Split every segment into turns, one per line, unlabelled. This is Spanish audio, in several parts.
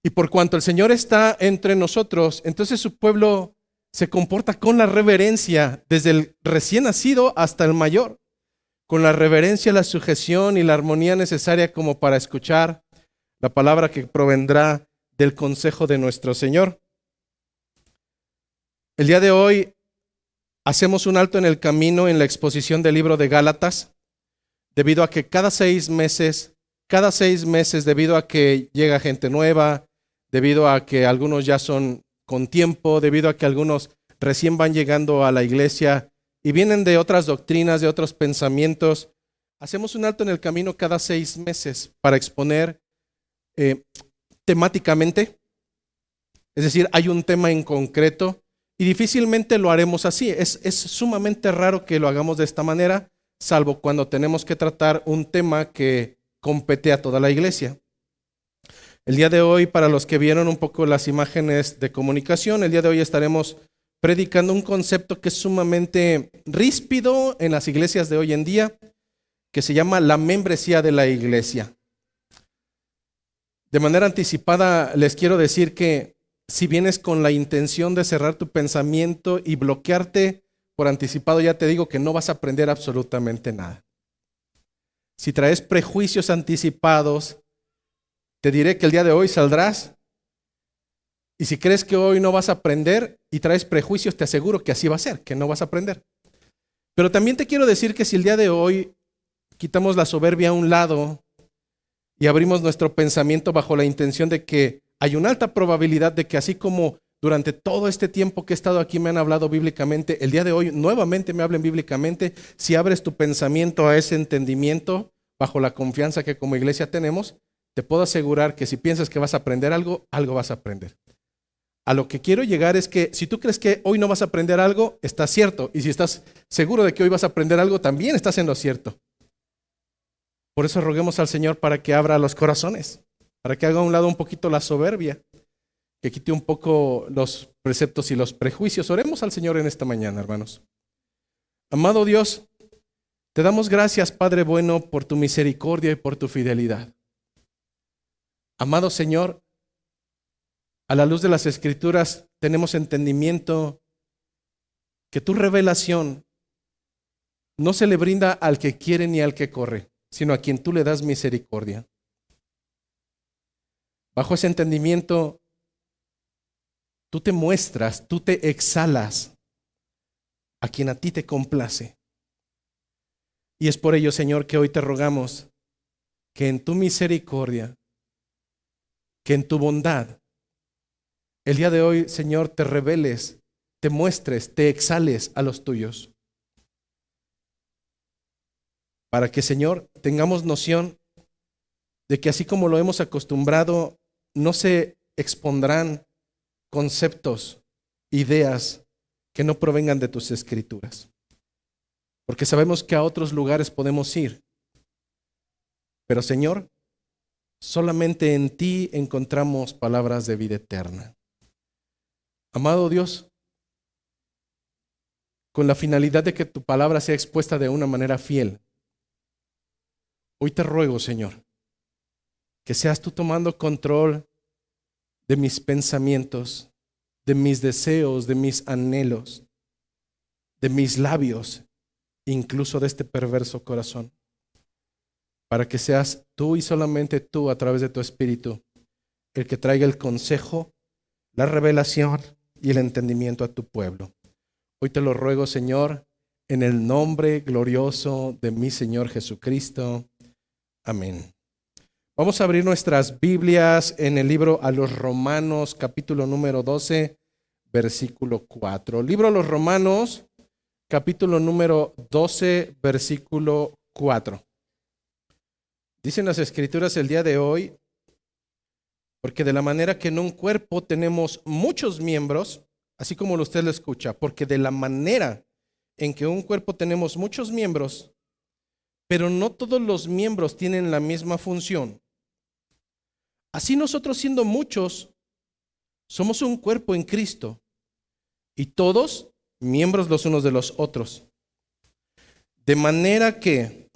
Y por cuanto el Señor está entre nosotros, entonces su pueblo se comporta con la reverencia, desde el recién nacido hasta el mayor, con la reverencia, la sujeción y la armonía necesaria como para escuchar la palabra que provendrá del consejo de nuestro Señor. El día de hoy hacemos un alto en el camino en la exposición del libro de Gálatas, debido a que cada seis meses, debido a que llega gente nueva, debido a que algunos ya son con tiempo, debido a que algunos recién van llegando a la iglesia y vienen de otras doctrinas, de otros pensamientos, hacemos un alto en el camino cada 6 meses para exponer temáticamente, es decir, hay un tema en concreto y difícilmente lo haremos así. Es sumamente raro que lo hagamos de esta manera, salvo cuando tenemos que tratar un tema que compete a toda la iglesia. El día de hoy, para los que vieron un poco las imágenes de comunicación, el día de hoy estaremos predicando un concepto que es sumamente ríspido en las iglesias de hoy en día, que se llama la membresía de la iglesia. De manera anticipada les quiero decir que si vienes con la intención de cerrar tu pensamiento y bloquearte por anticipado, ya te digo que no vas a aprender absolutamente nada. Si traes prejuicios anticipados, te diré que el día de hoy saldrás. Y si crees que hoy no vas a aprender y traes prejuicios, te aseguro que así va a ser, que no vas a aprender. Pero también te quiero decir que si el día de hoy quitamos la soberbia a un lado y abrimos nuestro pensamiento bajo la intención de que hay una alta probabilidad de que así como durante todo este tiempo que he estado aquí me han hablado bíblicamente, el día de hoy nuevamente me hablen bíblicamente, si abres tu pensamiento a ese entendimiento bajo la confianza que como iglesia tenemos, te puedo asegurar que si piensas que vas a aprender algo, algo vas a aprender. A lo que quiero llegar es que si tú crees que hoy no vas a aprender algo, estás cierto. Y si estás seguro de que hoy vas a aprender algo, también estás en lo cierto. Por eso roguemos al Señor para que abra los corazones, para que haga a un lado un poquito la soberbia, que quite un poco los preceptos y los prejuicios. Oremos al Señor en esta mañana, hermanos. Amado Dios, te damos gracias, Padre bueno, por tu misericordia y por tu fidelidad. Amado Señor, a la luz de las Escrituras tenemos entendimiento que tu revelación no se le brinda al que quiere ni al que corre, sino a quien tú le das misericordia. Bajo ese entendimiento, tú te muestras, tú te exhalas a quien a ti te complace. Y es por ello, Señor, que hoy te rogamos que en tu misericordia, que en tu bondad, el día de hoy, Señor, te reveles, te muestres, te exhales a los tuyos. Para que, Señor, tengamos noción de que así como lo hemos acostumbrado, no se expondrán conceptos, ideas que no provengan de tus escrituras. Porque sabemos que a otros lugares podemos ir. Pero, Señor, solamente en ti encontramos palabras de vida eterna. Amado Dios, con la finalidad de que tu palabra sea expuesta de una manera fiel, hoy te ruego, Señor, que seas tú tomando control de mis pensamientos, de mis deseos, de mis anhelos, de mis labios, incluso de este perverso corazón, para que seas tú y solamente tú a través de tu Espíritu el que traiga el consejo, la revelación y el entendimiento a tu pueblo. Hoy te lo ruego, Señor, en el nombre glorioso de mi Señor Jesucristo. Amén. Vamos a abrir nuestras Biblias en el libro a los Romanos, capítulo número 12, versículo 4. Libro a los Romanos, capítulo número 12, versículo 4. Dicen las Escrituras el día de hoy, porque de la manera que en un cuerpo tenemos muchos miembros, así como usted lo escucha, porque de la manera en que un cuerpo tenemos muchos miembros, pero no todos los miembros tienen la misma función. Así nosotros siendo muchos, somos un cuerpo en Cristo y todos miembros los unos de los otros. De manera que,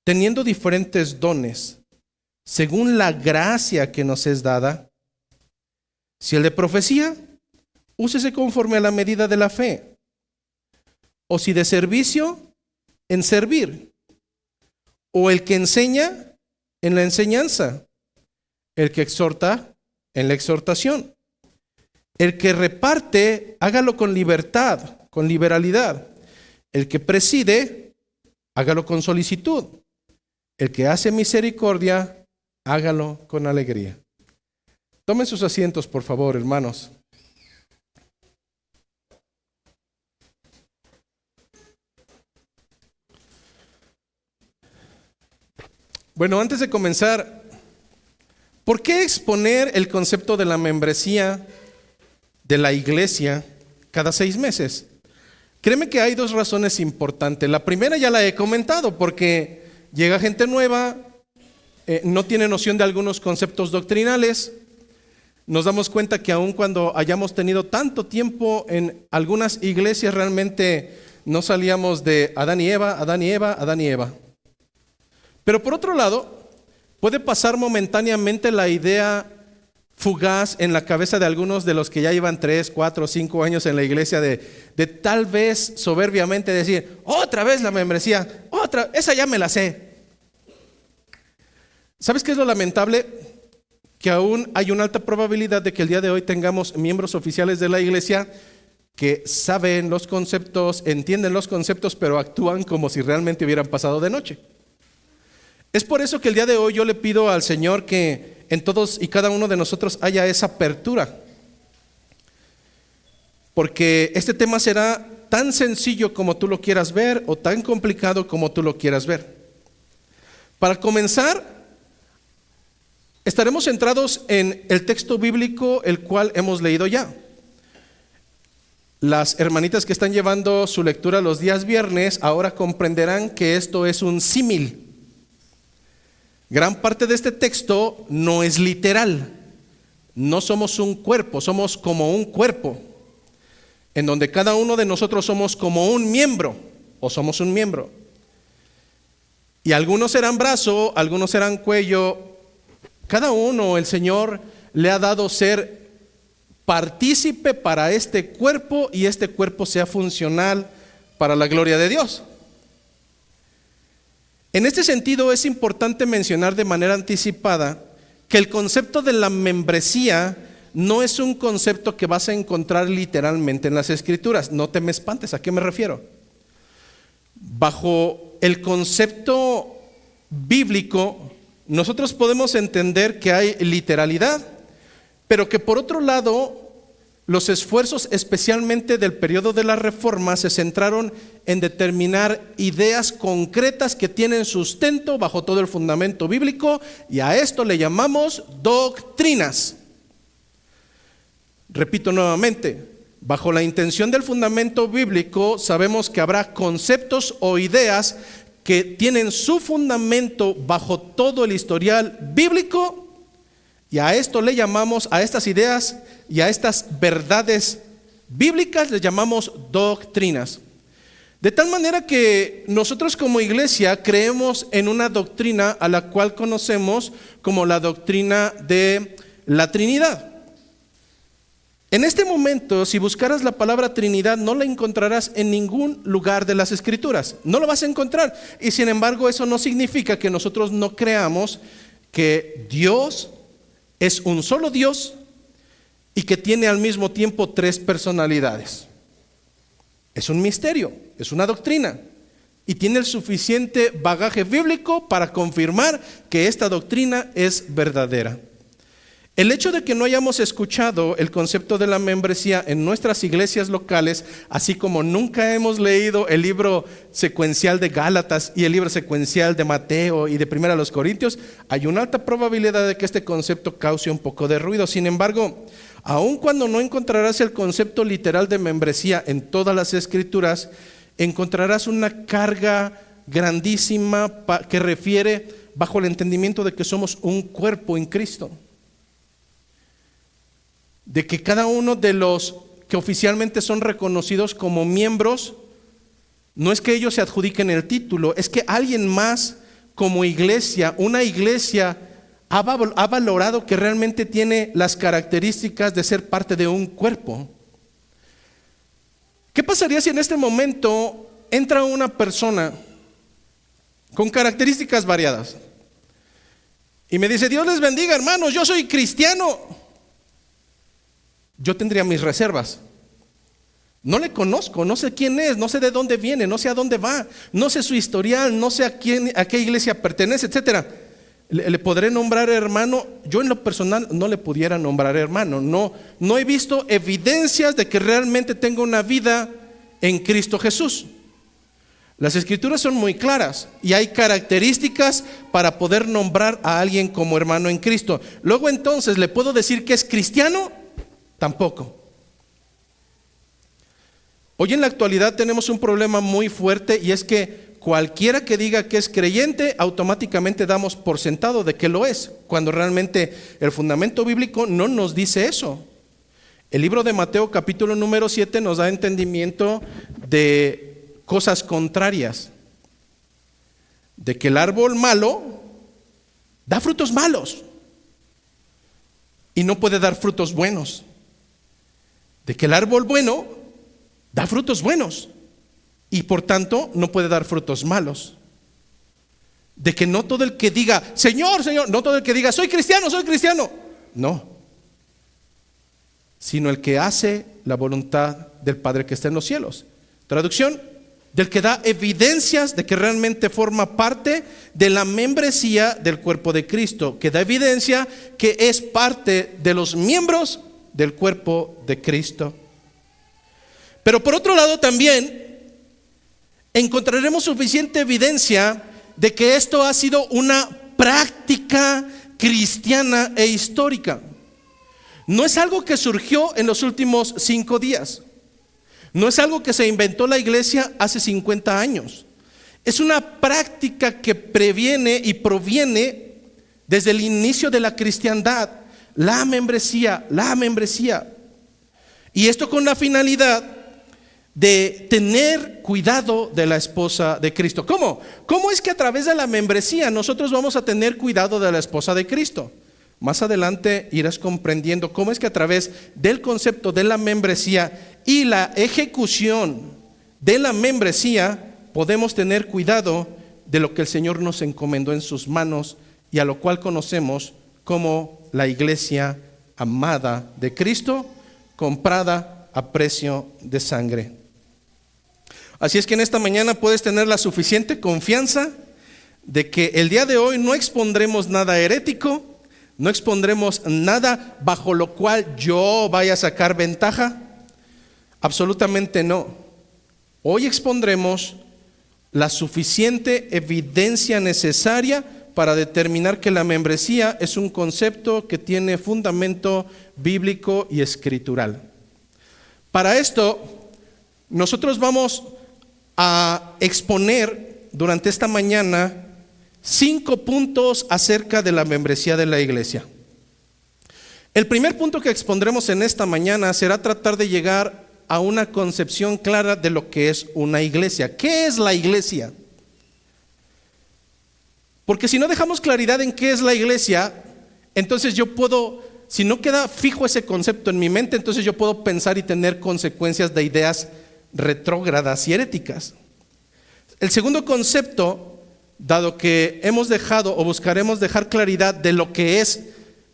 teniendo diferentes dones, según la gracia que nos es dada, Si el de profecía, úsese conforme a la medida de la fe. O si de servicio, en servir. O el que enseña, en la enseñanza. El que exhorta, en la exhortación. El que reparte, hágalo con libertad, con liberalidad. El que preside, hágalo con solicitud. El que hace misericordia, hágalo con alegría. Tomen sus asientos, por favor, hermanos. Bueno, antes de comenzar, ¿por qué exponer el concepto de la membresía de la iglesia cada 6 meses? Créeme que hay 2 razones importantes. La primera ya la he comentado, porque llega gente nueva, no tiene noción de algunos conceptos doctrinales. Nos damos cuenta que aun cuando hayamos tenido tanto tiempo en algunas iglesias, realmente no salíamos de Adán y Eva, Adán y Eva, Adán y Eva. Pero por otro lado, puede pasar momentáneamente la idea fugaz en la cabeza de algunos de los que ya llevan 3, 4, 5 años en la iglesia de tal vez soberbiamente decir, otra vez la membresía, esa ya me la sé. ¿Sabes qué es lo lamentable? Que aún hay una alta probabilidad de que el día de hoy tengamos miembros oficiales de la iglesia que saben los conceptos, entienden los conceptos, pero actúan como si realmente hubieran pasado de noche. Es por eso que el día de hoy yo le pido al Señor que en todos y cada uno de nosotros haya esa apertura. Porque este tema será tan sencillo como tú lo quieras ver o tan complicado como tú lo quieras ver. Para comenzar, estaremos centrados en el texto bíblico el cual hemos leído ya. Las hermanitas que están llevando su lectura los días viernes ahora comprenderán que esto es un símil. Gran parte de este texto no es literal. No somos un cuerpo, somos como un cuerpo, en donde cada uno de nosotros somos como un miembro, o somos un miembro. Y algunos serán brazo, algunos serán cuello. Cada uno el Señor le ha dado ser partícipe para este cuerpo y este cuerpo sea funcional para la gloria de Dios. En este sentido es importante mencionar de manera anticipada que el concepto de la membresía no es un concepto que vas a encontrar literalmente en las Escrituras. No te me espantes, ¿a qué me refiero? Bajo el concepto bíblico, nosotros podemos entender que hay literalidad, pero que por otro lado, los esfuerzos especialmente del periodo de la Reforma se centraron en determinar ideas concretas que tienen sustento bajo todo el fundamento bíblico, y a esto le llamamos doctrinas. Repito nuevamente, bajo la intención del fundamento bíblico sabemos que habrá conceptos o ideas que tienen su fundamento bajo todo el historial bíblico, y a esto le llamamos, a estas ideas y a estas verdades bíblicas les llamamos doctrinas. De tal manera que nosotros como iglesia creemos en una doctrina a la cual conocemos como la doctrina de la Trinidad. En este momento, si buscaras la palabra Trinidad, no la encontrarás en ningún lugar de las Escrituras. No lo vas a encontrar. Y sin embargo, eso no significa que nosotros no creamos que Dios es un solo Dios y que tiene al mismo tiempo 3 personalidades. Es un misterio, es una doctrina, y tiene el suficiente bagaje bíblico para confirmar que esta doctrina es verdadera. El hecho de que no hayamos escuchado el concepto de la membresía en nuestras iglesias locales, así como nunca hemos leído el libro secuencial de Gálatas y el libro secuencial de Mateo y de Primera a los Corintios, hay una alta probabilidad de que este concepto cause un poco de ruido. Sin embargo, aun cuando no encontrarás el concepto literal de membresía en todas las Escrituras, encontrarás una carga grandísima que refiere bajo el entendimiento de que somos un cuerpo en Cristo. De que cada uno de los que oficialmente son reconocidos como miembros, no es que ellos se adjudiquen el título, es que alguien más como iglesia, una iglesia ha valorado que realmente tiene las características de ser parte de un cuerpo. ¿Qué pasaría si en este momento entra una persona con características variadas y me dice: Dios les bendiga, hermanos, yo soy cristiano? Yo tendría mis reservas. No le conozco, no sé quién es, no sé de dónde viene, no sé a dónde va, no sé su historial, no sé a qué iglesia pertenece, etcétera. ¿Le podré nombrar hermano? Yo en lo personal no le pudiera nombrar hermano. No he visto evidencias de que realmente tenga una vida en Cristo Jesús. Las escrituras son muy claras y hay características para poder nombrar a alguien como hermano en Cristo. Luego entonces, ¿le puedo decir que es cristiano? Tampoco. Hoy en la actualidad tenemos un problema muy fuerte, y es que cualquiera que diga que es creyente, automáticamente damos por sentado de que lo es, cuando realmente el fundamento bíblico no nos dice eso. El libro de Mateo capítulo número 7 nos da entendimiento de cosas contrarias, de que el árbol malo da frutos malos y no puede dar frutos buenos, de que el árbol bueno da frutos buenos y por tanto no puede dar frutos malos, de que no todo el que diga Señor, Señor, no todo el que diga soy cristiano, no, sino el que hace la voluntad del Padre que está en los cielos. Traducción: del que da evidencias de que realmente forma parte de la membresía del cuerpo de Cristo, que da evidencia que es parte de los miembros del cuerpo de Cristo. Pero por otro lado también encontraremos suficiente evidencia de que esto ha sido una práctica cristiana e histórica. No es algo que surgió en los últimos 5 días. No es algo que se inventó la iglesia hace 50 años. Es una práctica que previene y proviene desde el inicio de la cristiandad. La membresía. Y esto con la finalidad de tener cuidado de la esposa de Cristo. ¿Cómo? ¿Cómo es que a través de la membresía nosotros vamos a tener cuidado de la esposa de Cristo? Más adelante irás comprendiendo cómo es que a través del concepto de la membresía y la ejecución de la membresía podemos tener cuidado de lo que el Señor nos encomendó en sus manos y a lo cual conocemos como la iglesia amada de Cristo, comprada a precio de sangre. Así es que en esta mañana puedes tener la suficiente confianza de que el día de hoy no expondremos nada herético, no expondremos nada bajo lo cual yo vaya a sacar ventaja. Absolutamente no. Hoy expondremos la suficiente evidencia necesaria para determinar que la membresía es un concepto que tiene fundamento bíblico y escritural. Para esto, nosotros vamos a exponer durante esta mañana 5 puntos acerca de la membresía de la iglesia. El primer punto que expondremos en esta mañana será tratar de llegar a una concepción clara de lo que es una iglesia. ¿Qué es la iglesia? Porque si no dejamos claridad en qué es la iglesia, entonces yo puedo, si no queda fijo ese concepto en mi mente, entonces yo puedo pensar y tener consecuencias de ideas retrógradas y heréticas. El segundo concepto, dado que hemos dejado o buscaremos dejar claridad de lo que es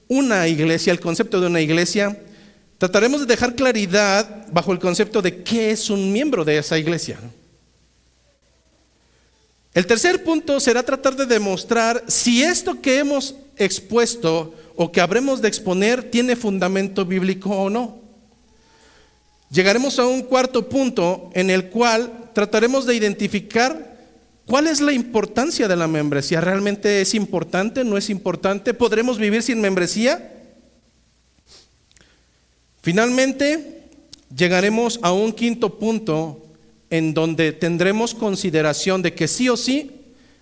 una iglesia, el concepto de una iglesia, trataremos de dejar claridad bajo el concepto de qué es un miembro de esa iglesia. El tercer punto será tratar de demostrar si esto que hemos expuesto o que habremos de exponer tiene fundamento bíblico o no. Llegaremos a un cuarto punto en el cual trataremos de identificar cuál es la importancia de la membresía. ¿Realmente es importante? ¿No es importante? ¿Podremos vivir sin membresía? Finalmente, llegaremos a un quinto punto en donde tendremos consideración de que sí o sí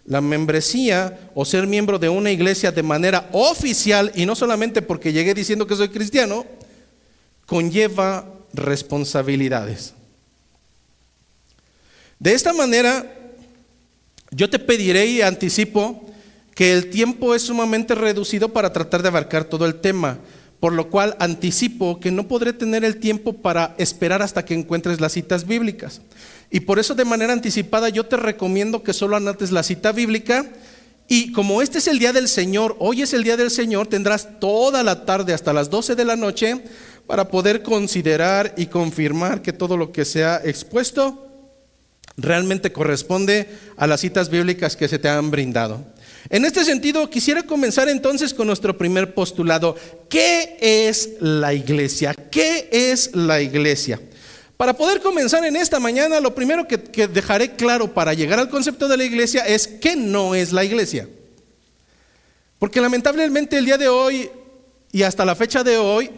la membresía o ser miembro de una iglesia de manera oficial, y no solamente porque llegué diciendo que soy cristiano, conlleva responsabilidades. De esta manera, yo te pediré y anticipo que el tiempo es sumamente reducido para tratar de abarcar todo el tema, por lo cual anticipo que no podré tener el tiempo para esperar hasta que encuentres las citas bíblicas. Y por eso de manera anticipada yo te recomiendo que solo anotes la cita bíblica. Y como este es el día del Señor, hoy es el día del Señor, tendrás toda la tarde hasta las 12 de la noche para poder considerar y confirmar que todo lo que se ha expuesto realmente corresponde a las citas bíblicas que se te han brindado. En este sentido, quisiera comenzar entonces con nuestro primer postulado. ¿Qué es la iglesia? ¿Qué es la iglesia? Para poder comenzar en esta mañana, lo primero que dejaré claro para llegar al concepto de la iglesia es qué no es la iglesia. Porque lamentablemente el día de hoy y hasta la fecha de hoy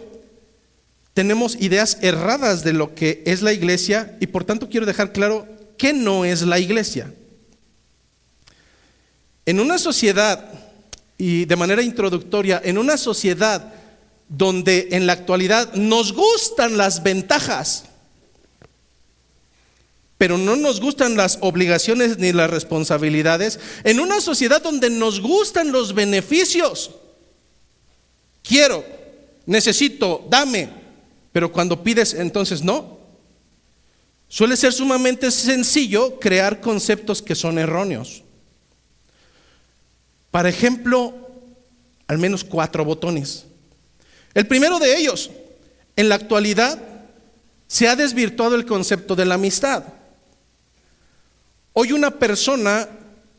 tenemos ideas erradas de lo que es la iglesia y por tanto quiero dejar claro qué no es la iglesia. En una sociedad, y de manera introductoria, en una sociedad donde en la actualidad nos gustan las ventajas, pero no nos gustan las obligaciones ni las responsabilidades, en una sociedad donde nos gustan los beneficios, quiero, necesito, dame, pero cuando pides entonces no, suele ser sumamente sencillo crear conceptos que son erróneos. Para ejemplo, al menos 4 botones. El primero de ellos, en la actualidad se ha desvirtuado el concepto de la amistad. Hoy una persona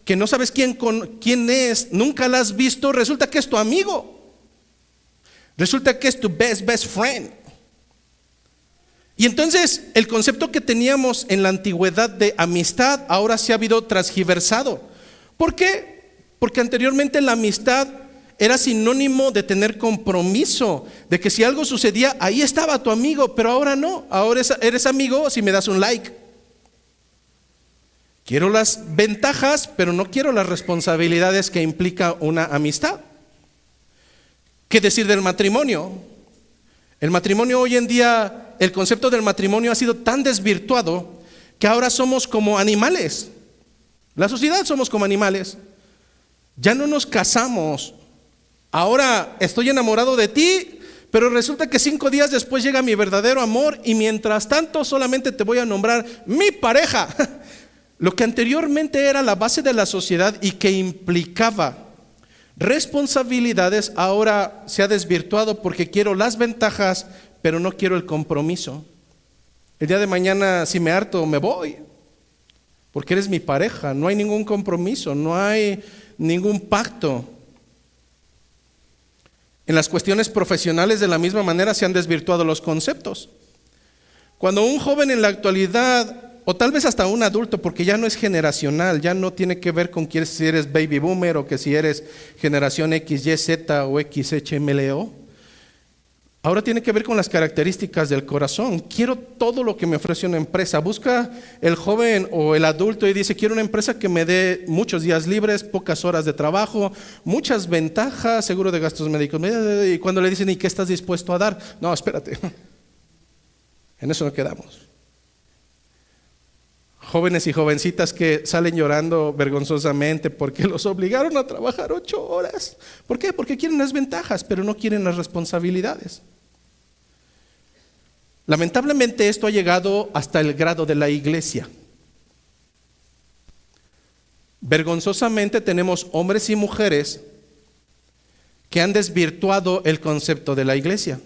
que no sabes quién es, nunca la has visto, resulta que es tu amigo. Resulta que es tu best friend. Y entonces el concepto que teníamos en la antigüedad de amistad ahora se ha habido transgiversado. ¿Por qué? Porque anteriormente la amistad era sinónimo de tener compromiso, de que si algo sucedía, ahí estaba tu amigo, pero ahora no, ahora eres amigo si me das un like. Quiero las ventajas, pero no quiero las responsabilidades que implica una amistad. ¿Qué decir del matrimonio? El matrimonio hoy en día, el concepto del matrimonio ha sido tan desvirtuado que ahora somos como animales. La sociedad somos como animales. Ya no nos casamos. Ahora estoy enamorado de ti, pero resulta que 5 días después llega mi verdadero amor y mientras tanto solamente te voy a nombrar mi pareja. Lo que anteriormente era la base de la sociedad y que implicaba responsabilidades, ahora se ha desvirtuado porque quiero las ventajas, pero no quiero el compromiso. El día de mañana, si me harto, me voy, porque eres mi pareja. No hay ningún compromiso, no hay ningún pacto. En las cuestiones profesionales de la misma manera se han desvirtuado los conceptos. Cuando un joven en la actualidad, o tal vez hasta un adulto, porque ya no es generacional, ya no tiene que ver con si eres baby boomer o que si eres generación XYZ o XHMLO, ahora tiene que ver con las características del corazón. Quiero todo lo que me ofrece una empresa. Busca el joven o el adulto y dice, quiero una empresa que me dé muchos días libres, pocas horas de trabajo, muchas ventajas, seguro de gastos médicos. Y cuando le dicen, ¿y qué estás dispuesto a dar? No, espérate. En eso no quedamos. Jóvenes y jovencitas que salen llorando vergonzosamente porque los obligaron a trabajar 8 horas. ¿Por qué? Porque quieren las ventajas, pero no quieren las responsabilidades. Lamentablemente esto ha llegado hasta el grado de la iglesia. Vergonzosamente tenemos hombres y mujeres que han desvirtuado el concepto de la iglesia.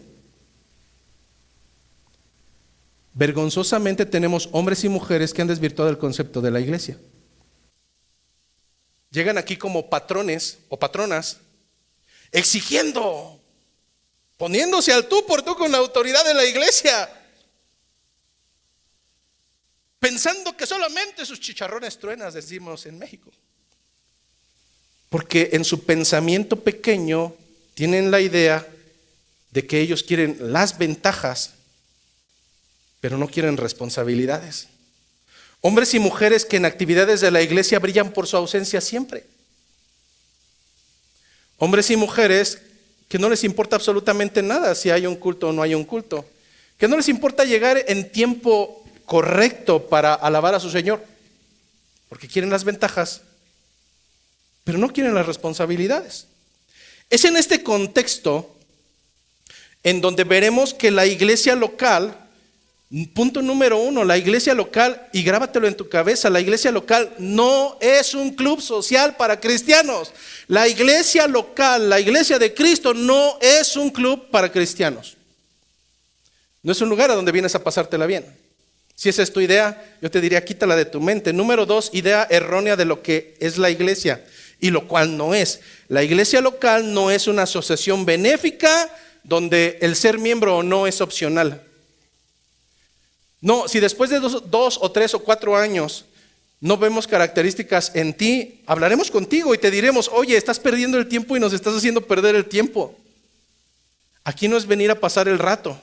Vergonzosamente tenemos hombres y mujeres que han desvirtuado el concepto de la iglesia. Llegan aquí como patrones o patronas, exigiendo, poniéndose al tú por tú con la autoridad de la iglesia, pensando que solamente sus chicharrones truenas, decimos en México. Porque en su pensamiento pequeño tienen la idea de que ellos quieren las ventajas, pero no quieren responsabilidades. Hombres y mujeres que en actividades de la iglesia brillan por su ausencia siempre. Hombres y mujeres que no les importa absolutamente nada si hay un culto o no hay un culto. Que no les importa llegar en tiempo correcto para alabar a su Señor, porque quieren las ventajas, pero no quieren las responsabilidades. Es en este contexto en donde veremos que la iglesia local, punto número 1, la iglesia local, y grábatelo en tu cabeza, la iglesia local no es un club social para cristianos. La iglesia local, la iglesia de Cristo no es un club para cristianos. No es un lugar a donde vienes a pasártela bien. Si esa es tu idea, yo te diría quítala de tu mente. Número 2, idea errónea de lo que es la iglesia, y lo cual no es. La iglesia local no es una asociación benéfica donde el ser miembro o no es opcional. No, si después de 2 o 3 o 4 años no vemos características en ti, hablaremos contigo y te diremos, oye, estás perdiendo el tiempo y nos estás haciendo perder el tiempo. Aquí no es venir a pasar el rato.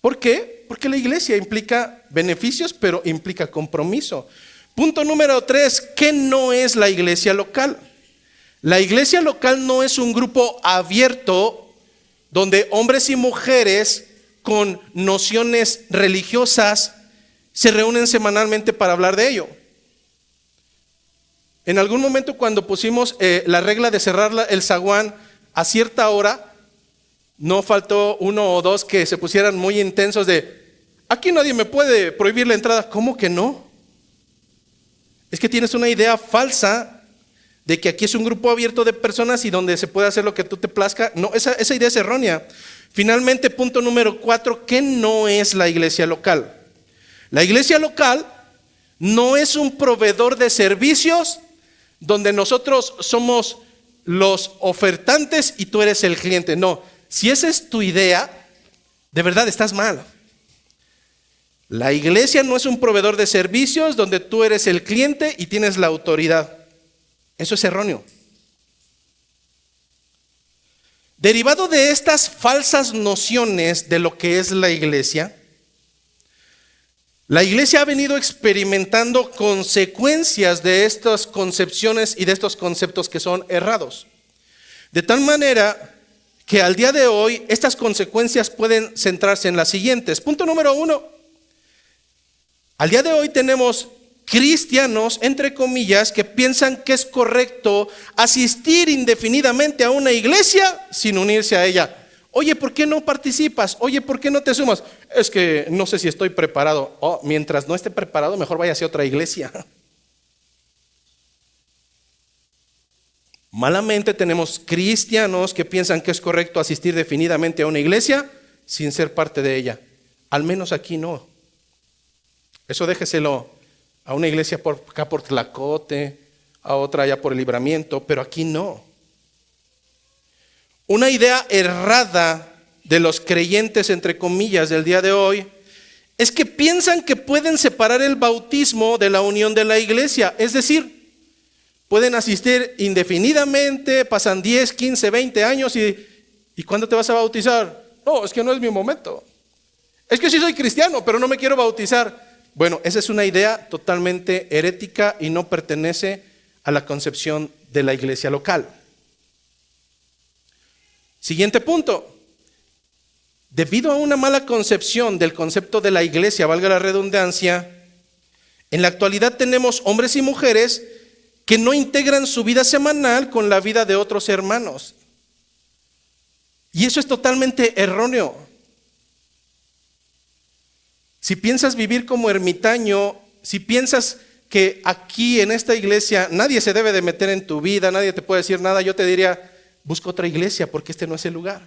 ¿Por qué? Porque la iglesia implica beneficios, pero implica compromiso. Punto número 3, ¿qué no es la iglesia local? La iglesia local no es un grupo abierto donde hombres y mujeres con nociones religiosas se reúnen semanalmente para hablar de ello. En algún momento cuando pusimos la regla de cerrar el zaguán a cierta hora, no faltó 1 o 2 que se pusieran muy intensos de, aquí nadie me puede prohibir la entrada. ¿Cómo que no? Es que tienes una idea falsa de que aquí es un grupo abierto de personas y donde se puede hacer lo que tú te plazca. No, esa idea es errónea. Finalmente, punto número 4, ¿qué no es la iglesia local? La iglesia local no es un proveedor de servicios donde nosotros somos los ofertantes y tú eres el cliente. No, si esa es tu idea, de verdad estás mal. La iglesia no es un proveedor de servicios donde tú eres el cliente y tienes la autoridad. Eso es erróneo. Derivado de estas falsas nociones de lo que es la iglesia ha venido experimentando consecuencias de estas concepciones y de estos conceptos que son errados. De tal manera que al día de hoy estas consecuencias pueden centrarse en las siguientes. Punto número 1. Al día de hoy tenemos cristianos, entre comillas, que piensan que es correcto asistir indefinidamente a una iglesia sin unirse a ella. Oye, ¿por qué no participas? Oye, ¿por qué no te sumas? Es que no sé si estoy preparado. Oh, mientras no esté preparado, mejor vaya hacia otra iglesia. Malamente tenemos cristianos que piensan que es correcto asistir definidamente a una iglesia sin ser parte de ella. Al menos aquí no. Eso déjeselo a una iglesia acá por Tlacote, a otra allá por el Libramiento, pero aquí no. Una idea errada de los creyentes, entre comillas, del día de hoy, es que piensan que pueden separar el bautismo de la unión de la iglesia. Es decir, pueden asistir indefinidamente, pasan 10, 15, 20 años ¿y cuándo te vas a bautizar? No, es que no es mi momento. Es que sí soy cristiano, pero no me quiero bautizar. Bueno, esa es una idea totalmente herética y no pertenece a la concepción de la iglesia local. Siguiente punto. Debido a una mala concepción del concepto de la iglesia, valga la redundancia, en la actualidad tenemos hombres y mujeres que no integran su vida semanal con la vida de otros hermanos. Y eso es totalmente erróneo. Si piensas vivir como ermitaño, si piensas que aquí en esta iglesia nadie se debe de meter en tu vida, nadie te puede decir nada, yo te diría, busca otra iglesia porque este no es el lugar.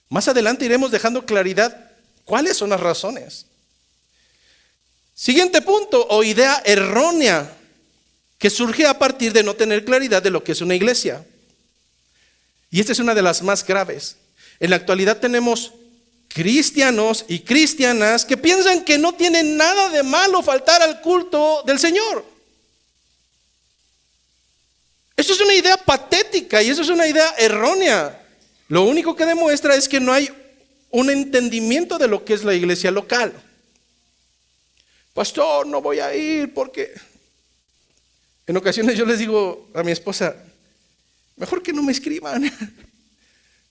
Más adelante iremos dejando claridad cuáles son las razones. Siguiente punto o idea errónea que surge a partir de no tener claridad de lo que es una iglesia. Y esta es una de las más graves. En la actualidad tenemos cristianos y cristianas que piensan que no tienen nada de malo faltar al culto del Señor. Eso es una idea patética y eso es una idea errónea. Lo único que demuestra es que no hay un entendimiento de lo que es la iglesia local. Pastor, no voy a ir porque... En ocasiones yo les digo a mi esposa, mejor que no me escriban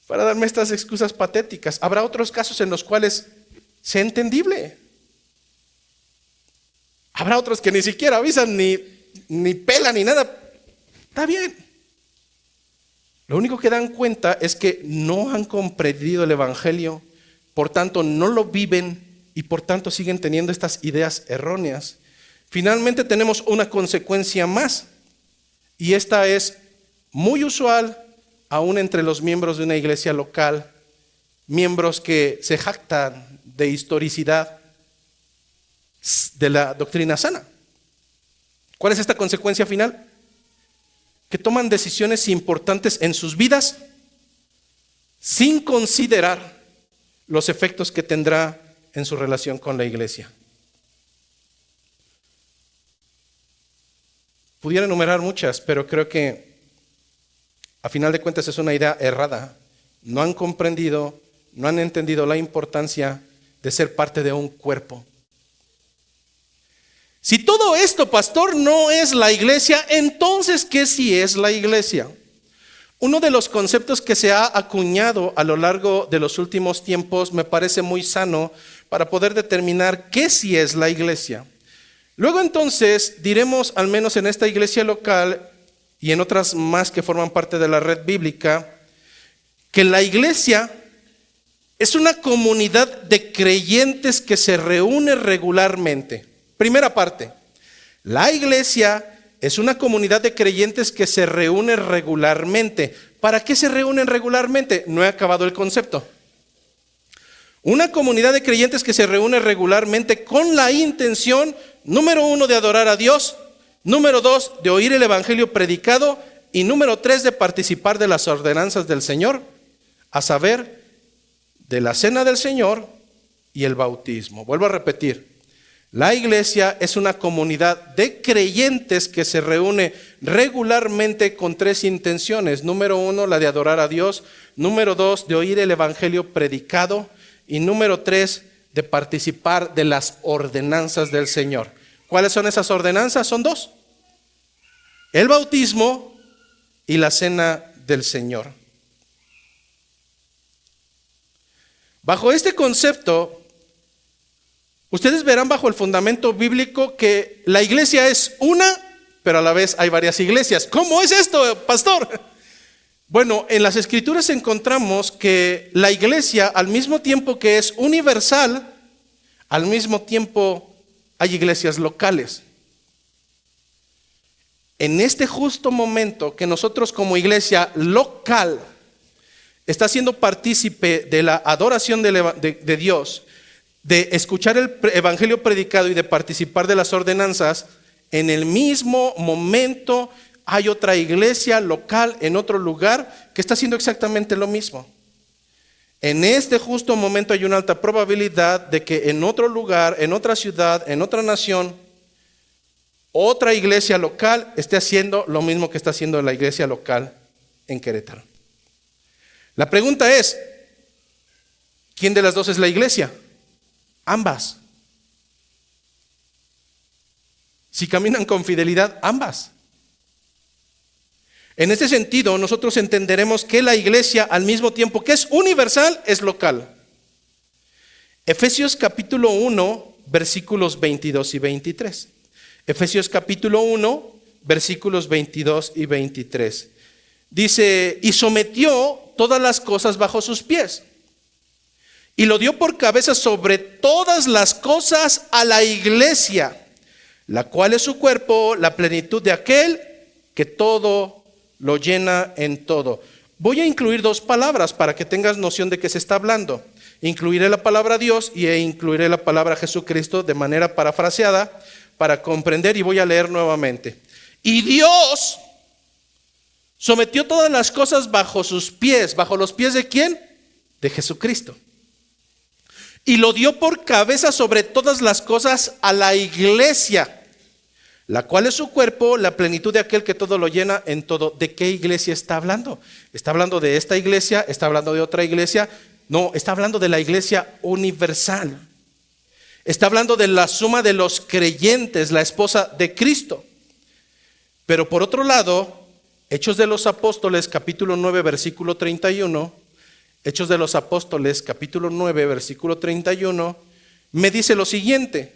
para darme estas excusas patéticas. Habrá otros casos en los cuales sea entendible. Habrá otros que ni siquiera avisan ni ni pela ni nada. Está bien. Lo único que dan cuenta es que no han comprendido el Evangelio, por tanto no lo viven y por tanto siguen teniendo estas ideas erróneas. Finalmente tenemos una consecuencia más, y esta es muy usual aún entre los miembros de una iglesia local, miembros que se jactan de historicidad de la doctrina sana. ¿Cuál es esta consecuencia final? Que toman decisiones importantes en sus vidas sin considerar los efectos que tendrá en su relación con la iglesia. Pudiera enumerar muchas, pero creo que a final de cuentas es una idea errada. No han comprendido, no han entendido la importancia de ser parte de un cuerpo. Si todo esto, pastor, no es la iglesia, entonces, ¿qué sí es la iglesia? Uno de los conceptos que se ha acuñado a lo largo de los últimos tiempos me parece muy sano para poder determinar qué sí es la iglesia. Luego entonces diremos, al menos en esta iglesia local y en otras más que forman parte de la red bíblica, que la iglesia es una comunidad de creyentes que se reúne regularmente. Primera parte, la iglesia es una comunidad de creyentes que se reúne regularmente. ¿Para qué se reúnen regularmente? No he acabado el concepto. Una comunidad de creyentes que se reúne regularmente con la intención, número 1, de adorar a Dios, número 2, de oír el evangelio predicado, y número 3, de participar de las ordenanzas del Señor, a saber, de la cena del Señor y el bautismo. Vuelvo a repetir, la iglesia es una comunidad de creyentes que se reúne regularmente con 3 intenciones. Número 1, la de adorar a Dios, número 2, de oír el evangelio predicado, y número 3, de participar de las ordenanzas del Señor. ¿Cuáles son esas ordenanzas? Son 2. El bautismo y la cena del Señor. Bajo este concepto, ustedes verán bajo el fundamento bíblico que la iglesia es una, pero a la vez hay varias iglesias. ¿Cómo es esto, pastor? Bueno, en las Escrituras encontramos que la iglesia, al mismo tiempo que es universal, al mismo tiempo hay iglesias locales. En este justo momento que nosotros como iglesia local está siendo partícipe de la adoración de Dios, de escuchar el evangelio predicado y de participar de las ordenanzas, en el mismo momento hay otra iglesia local en otro lugar que está haciendo exactamente lo mismo. En este justo momento hay una alta probabilidad de que en otro lugar, en otra ciudad, en otra nación, otra iglesia local esté haciendo lo mismo que está haciendo la iglesia local en Querétaro. La pregunta es, ¿quién de las dos es la iglesia? Ambas. Si caminan con fidelidad, ambas. En este sentido, nosotros entenderemos que la iglesia, al mismo tiempo que es universal, es local. Efesios capítulo 1, versículos 22 y 23. Efesios capítulo 1, versículos 22 y 23. Dice, y sometió todas las cosas bajo sus pies, y lo dio por cabeza sobre todas las cosas a la iglesia, la cual es su cuerpo, la plenitud de aquel que todo lo llena en todo. Voy a incluir 2 palabras para que tengas noción de qué se está hablando. Incluiré la palabra Dios y incluiré la palabra Jesucristo de manera parafraseada para comprender, y voy a leer nuevamente. Y Dios sometió todas las cosas bajo sus pies. ¿Bajo los pies de quién? De Jesucristo. Y lo dio por cabeza sobre todas las cosas a la iglesia, la cual es su cuerpo, la plenitud de aquel que todo lo llena en todo. ¿De qué iglesia está hablando? ¿Está hablando de esta iglesia? ¿Está hablando de otra iglesia? No, está hablando de la iglesia universal. Está hablando de la suma de los creyentes, la esposa de Cristo. Pero por otro lado, Hechos de los Apóstoles, capítulo 9, versículo 31, Hechos de los Apóstoles, capítulo 9, versículo 31, me dice lo siguiente.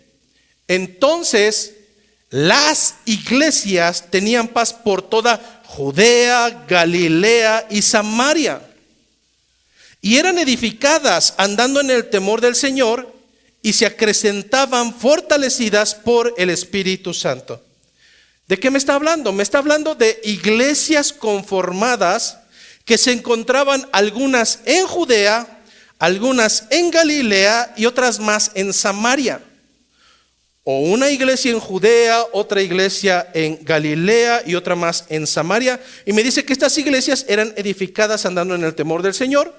Entonces, las iglesias tenían paz por toda Judea, Galilea y Samaria. Y eran edificadas andando en el temor del Señor y se acrecentaban fortalecidas por el Espíritu Santo. ¿De qué me está hablando? Me está hablando de iglesias conformadas que se encontraban algunas en Judea, algunas en Galilea y otras más en Samaria. O una iglesia en Judea, otra iglesia en Galilea y otra más en Samaria. Y me dice que estas iglesias eran edificadas andando en el temor del Señor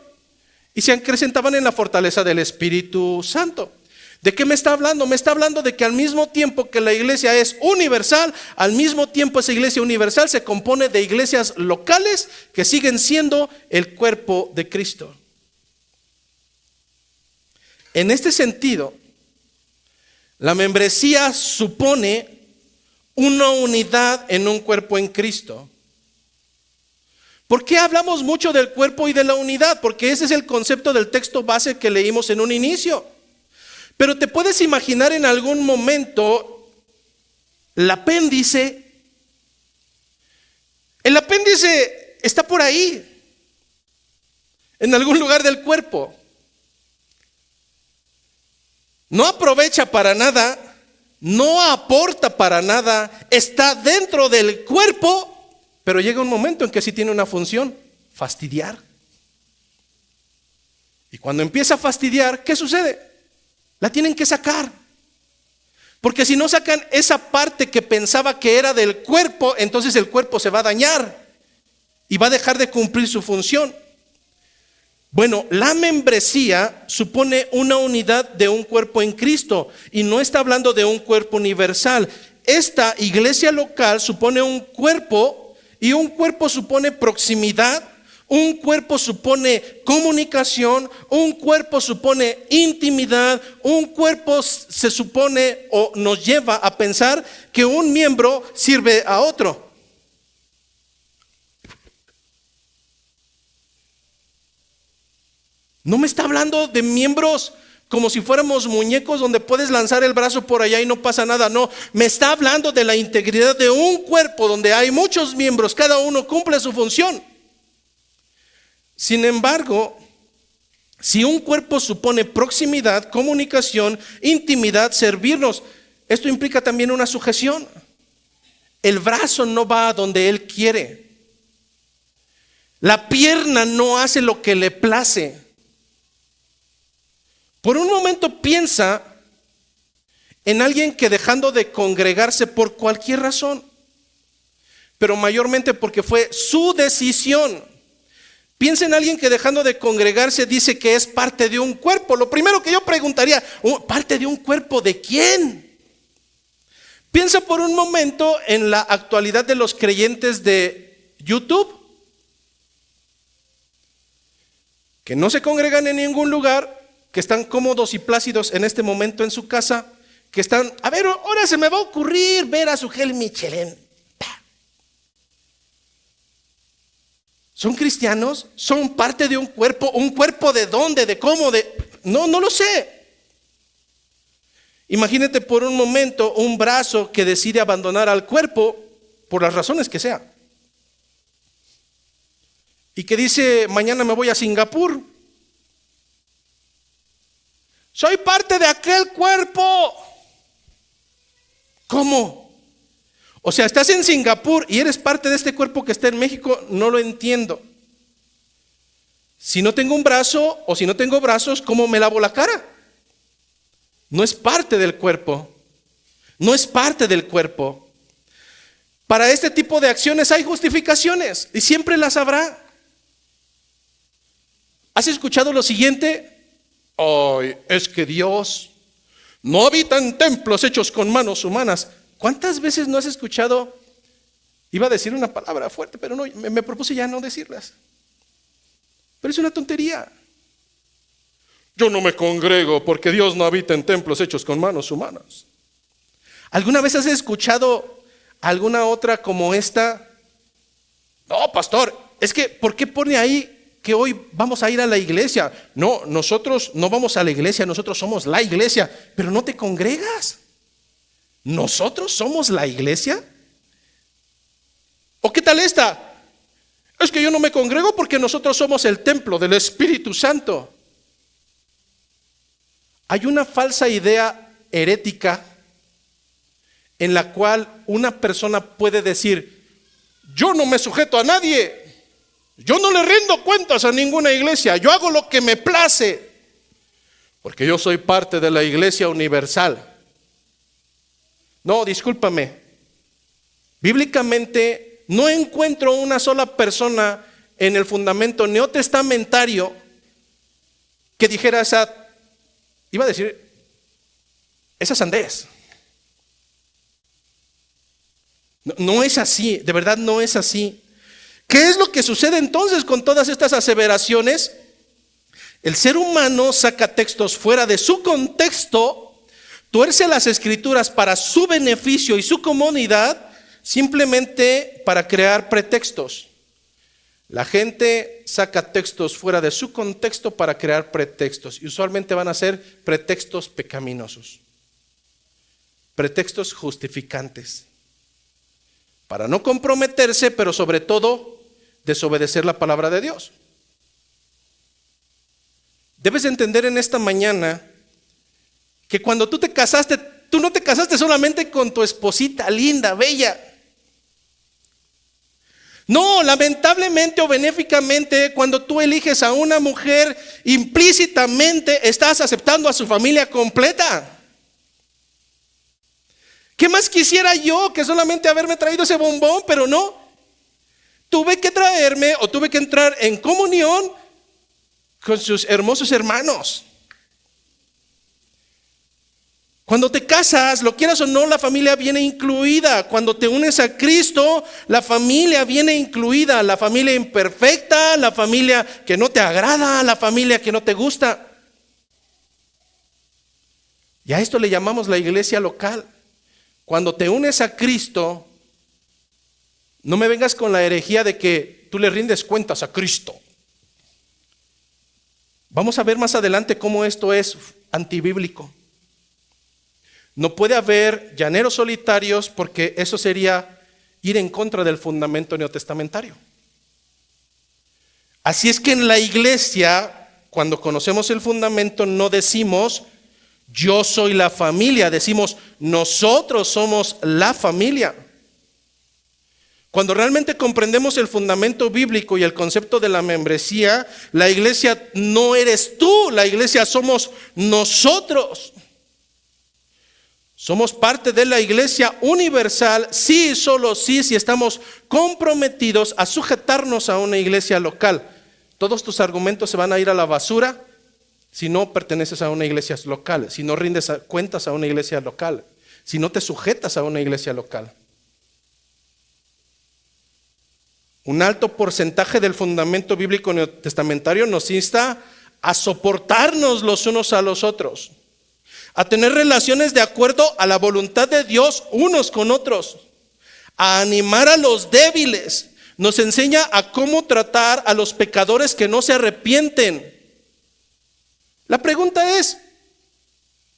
y se acrecentaban en la fortaleza del Espíritu Santo. ¿De qué me está hablando? Me está hablando de que al mismo tiempo que la iglesia es universal, al mismo tiempo esa iglesia universal se compone de iglesias locales que siguen siendo el cuerpo de Cristo. En este sentido, la membresía supone una unidad en un cuerpo en Cristo. ¿Por qué hablamos mucho del cuerpo y de la unidad? Porque ese es el concepto del texto base que leímos en un inicio. Pero te puedes imaginar en algún momento el apéndice. El apéndice está por ahí, en algún lugar del cuerpo. No aprovecha para nada, no aporta para nada, está dentro del cuerpo, pero llega un momento en que sí tiene una función: fastidiar. Y cuando empieza a fastidiar, ¿qué sucede? La tienen que sacar. Porque si no sacan esa parte que pensaba que era del cuerpo, entonces el cuerpo se va a dañar y va a dejar de cumplir su función. Bueno, la membresía supone una unidad de un cuerpo en Cristo y no está hablando de un cuerpo universal. Esta iglesia local supone un cuerpo y un cuerpo supone proximidad. Un cuerpo supone comunicación, un cuerpo supone intimidad, un cuerpo se supone o nos lleva a pensar que un miembro sirve a otro. No me está hablando de miembros como si fuéramos muñecos donde puedes lanzar el brazo por allá y no pasa nada. No, me está hablando de la integridad de un cuerpo donde hay muchos miembros, cada uno cumple su función. Sin embargo, si un cuerpo supone proximidad, comunicación, intimidad, servirnos, esto implica también una sujeción. El brazo no va a donde él quiere. La pierna no hace lo que le place. Por un momento piensa en alguien que dejando de congregarse por cualquier razón, pero mayormente porque fue su decisión. Piensa en alguien que dejando de congregarse dice que es parte de un cuerpo. Lo primero que yo preguntaría, ¿parte de un cuerpo de quién? Piensa por un momento en la actualidad de los creyentes de YouTube, que no se congregan en ningún lugar, que están cómodos y plácidos en este momento en su casa, que están, a ver, ahora se me va a ocurrir ver a Sugel Michelén. ¿Son cristianos? ¿Son parte de un cuerpo? ¿Un cuerpo de dónde? ¿De cómo? No lo sé. Imagínate por un momento un brazo que decide abandonar al cuerpo por las razones que sea. Y que dice, mañana me voy a Singapur. Soy parte de aquel cuerpo. ¿Cómo? O sea, estás en Singapur y eres parte de este cuerpo que está en México. No lo entiendo. Si no tengo un brazo o si no tengo brazos, ¿cómo me lavo la cara? No es parte del cuerpo. No es parte del cuerpo. Para este tipo de acciones hay justificaciones y siempre las habrá. ¿Has escuchado lo siguiente? Ay, es que Dios no habita en templos hechos con manos humanas. ¿Cuántas veces no has escuchado? Iba a decir una palabra fuerte, pero no, me propuse ya no decirlas. Pero es una tontería. Yo no me congrego porque Dios no habita en templos hechos con manos humanas. ¿Alguna vez has escuchado alguna otra como esta? No, pastor, es que ¿por qué pone ahí que hoy vamos a ir a la iglesia? No, nosotros no vamos a la iglesia, nosotros somos la iglesia, pero no te congregas. ¿Nosotros somos la iglesia? ¿O qué tal esta? Es que yo no me congrego porque nosotros somos el templo del Espíritu Santo. Hay una falsa idea herética en la cual una persona puede decir: yo no me sujeto a nadie, yo no le rindo cuentas a ninguna iglesia, yo hago lo que me place, porque yo soy parte de la iglesia universal. No, discúlpame, bíblicamente no encuentro una sola persona en el fundamento neotestamentario que dijera iba a decir, esa sandez. No es así, de verdad no es así. ¿Qué es lo que sucede entonces con todas estas aseveraciones? El ser humano saca textos fuera de su contexto, tuerce las escrituras para su beneficio y su comodidad, simplemente para crear pretextos. La gente saca textos fuera de su contexto para crear pretextos, y usualmente van a ser pretextos pecaminosos, pretextos justificantes, para no comprometerse, pero sobre todo desobedecer la palabra de Dios. Debes entender en esta mañana que cuando tú te casaste, tú no te casaste solamente con tu esposita linda, bella. No, lamentablemente o benéficamente, cuando tú eliges a una mujer, implícitamente estás aceptando a su familia completa. ¿Qué más quisiera yo que solamente haberme traído ese bombón? Pero no, tuve que traerme o tuve que entrar en comunión con sus hermosos hermanos. Cuando te casas, lo quieras o no, la familia viene incluida. Cuando te unes a Cristo, la familia viene incluida. La familia imperfecta, la familia que no te agrada, la familia que no te gusta. Y a esto le llamamos la iglesia local. Cuando te unes a Cristo, no me vengas con la herejía de que tú le rindes cuentas a Cristo. Vamos a ver más adelante cómo esto es antibíblico. No puede haber llaneros solitarios porque eso sería ir en contra del fundamento neotestamentario. Así es que en la iglesia, cuando conocemos el fundamento, no decimos yo soy la familia, decimos nosotros somos la familia. Cuando realmente comprendemos el fundamento bíblico y el concepto de la membresía, la iglesia no eres tú, la iglesia somos nosotros. Somos parte de la iglesia universal, sí y solo sí, si estamos comprometidos a sujetarnos a una iglesia local. Todos tus argumentos se van a ir a la basura si no perteneces a una iglesia local, si no rindes cuentas a una iglesia local, si no te sujetas a una iglesia local. Un alto porcentaje del fundamento bíblico neotestamentario nos insta a soportarnos los unos a los otros, a tener relaciones de acuerdo a la voluntad de Dios unos con otros, a animar a los débiles. Nos enseña a cómo tratar a los pecadores que no se arrepienten. La pregunta es,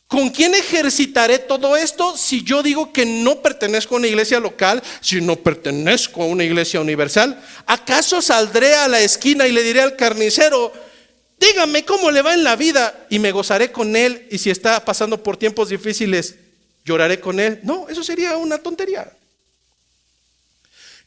¿con quién ejercitaré todo esto si yo digo que no pertenezco a una iglesia local, si no pertenezco a una iglesia universal? ¿Acaso saldré a la esquina y le diré al carnicero, dígame cómo le va en la vida y me gozaré con él, y si está pasando por tiempos difíciles, lloraré con él? No, eso sería una tontería.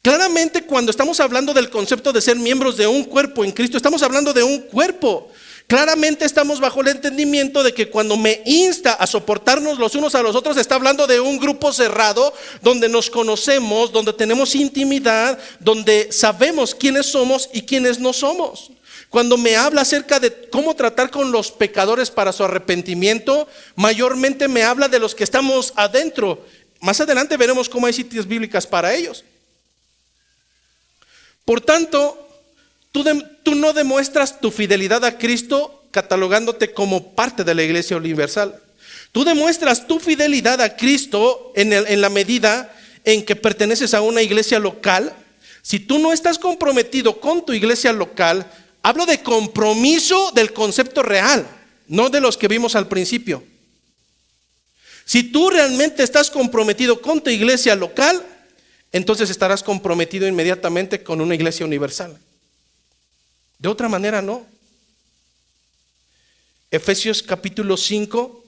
Claramente, cuando estamos hablando del concepto de ser miembros de un cuerpo en Cristo, estamos hablando de un cuerpo. Claramente estamos bajo el entendimiento de que cuando me insta a soportarnos los unos a los otros, está hablando de un grupo cerrado, donde nos conocemos, donde tenemos intimidad, donde sabemos quiénes somos y quiénes no somos. Cuando me habla acerca de cómo tratar con los pecadores para su arrepentimiento, mayormente me habla de los que estamos adentro. Más adelante veremos cómo hay citas bíblicas para ellos. Por tanto, tú no demuestras tu fidelidad a Cristo catalogándote como parte de la iglesia universal. Tú demuestras tu fidelidad a Cristo en la medida en que perteneces a una iglesia local. Si tú no estás comprometido con tu iglesia local, hablo de compromiso del concepto real, no de los que vimos al principio. Si tú realmente estás comprometido con tu iglesia local, entonces estarás comprometido inmediatamente con una iglesia universal. De otra manera, no. Efesios capítulo 5,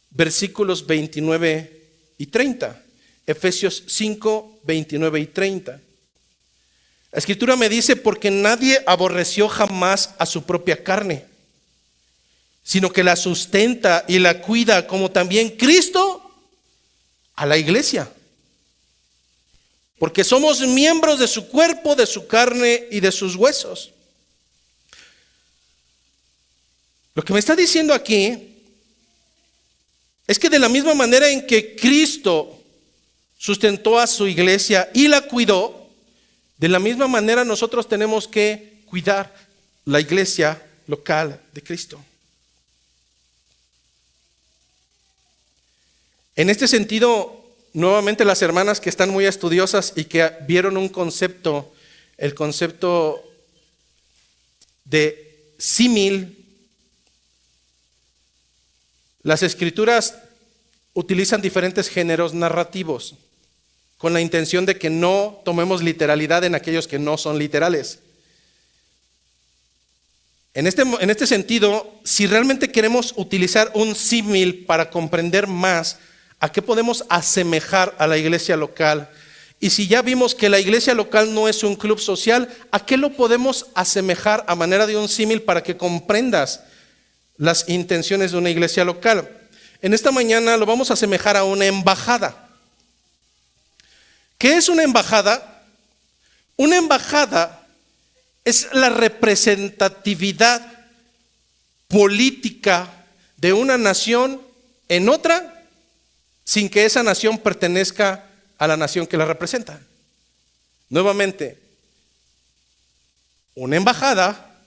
versículos 29 y 30. Efesios 5, 29 y 30. La Escritura me dice, porque nadie aborreció jamás a su propia carne, sino que la sustenta y la cuida, como también Cristo a la iglesia. Porque somos miembros de su cuerpo, de su carne y de sus huesos. Lo que me está diciendo aquí es que de la misma manera en que Cristo sustentó a su iglesia y la cuidó, de la misma manera nosotros tenemos que cuidar la iglesia local de Cristo. En este sentido, nuevamente las hermanas que están muy estudiosas y que vieron un concepto, el concepto de símil, las Escrituras utilizan diferentes géneros narrativos con la intención de que no tomemos literalidad en aquellos que no son literales. En este sentido, si realmente queremos utilizar un símil para comprender más a qué podemos asemejar a la iglesia local, y si ya vimos que la iglesia local no es un club social, ¿a qué lo podemos asemejar a manera de un símil para que comprendas las intenciones de una iglesia local? En esta mañana lo vamos a asemejar a una embajada. ¿Qué es una embajada? Una embajada es la representatividad política de una nación en otra sin que esa nación pertenezca a la nación que la representa. Nuevamente, una embajada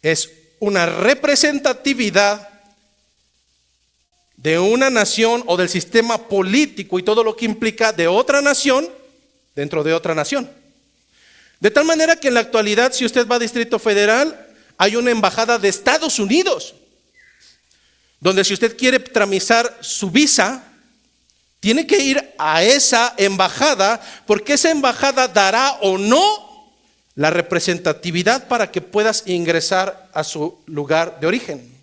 es una representatividad de una nación o del sistema político y todo lo que implica de otra nación dentro de otra nación. De tal manera que en la actualidad, si usted va a Distrito Federal, hay una embajada de Estados Unidos, donde si usted quiere tramitar su visa, tiene que ir a esa embajada, porque esa embajada dará o no la representatividad para que puedas ingresar a su lugar de origen.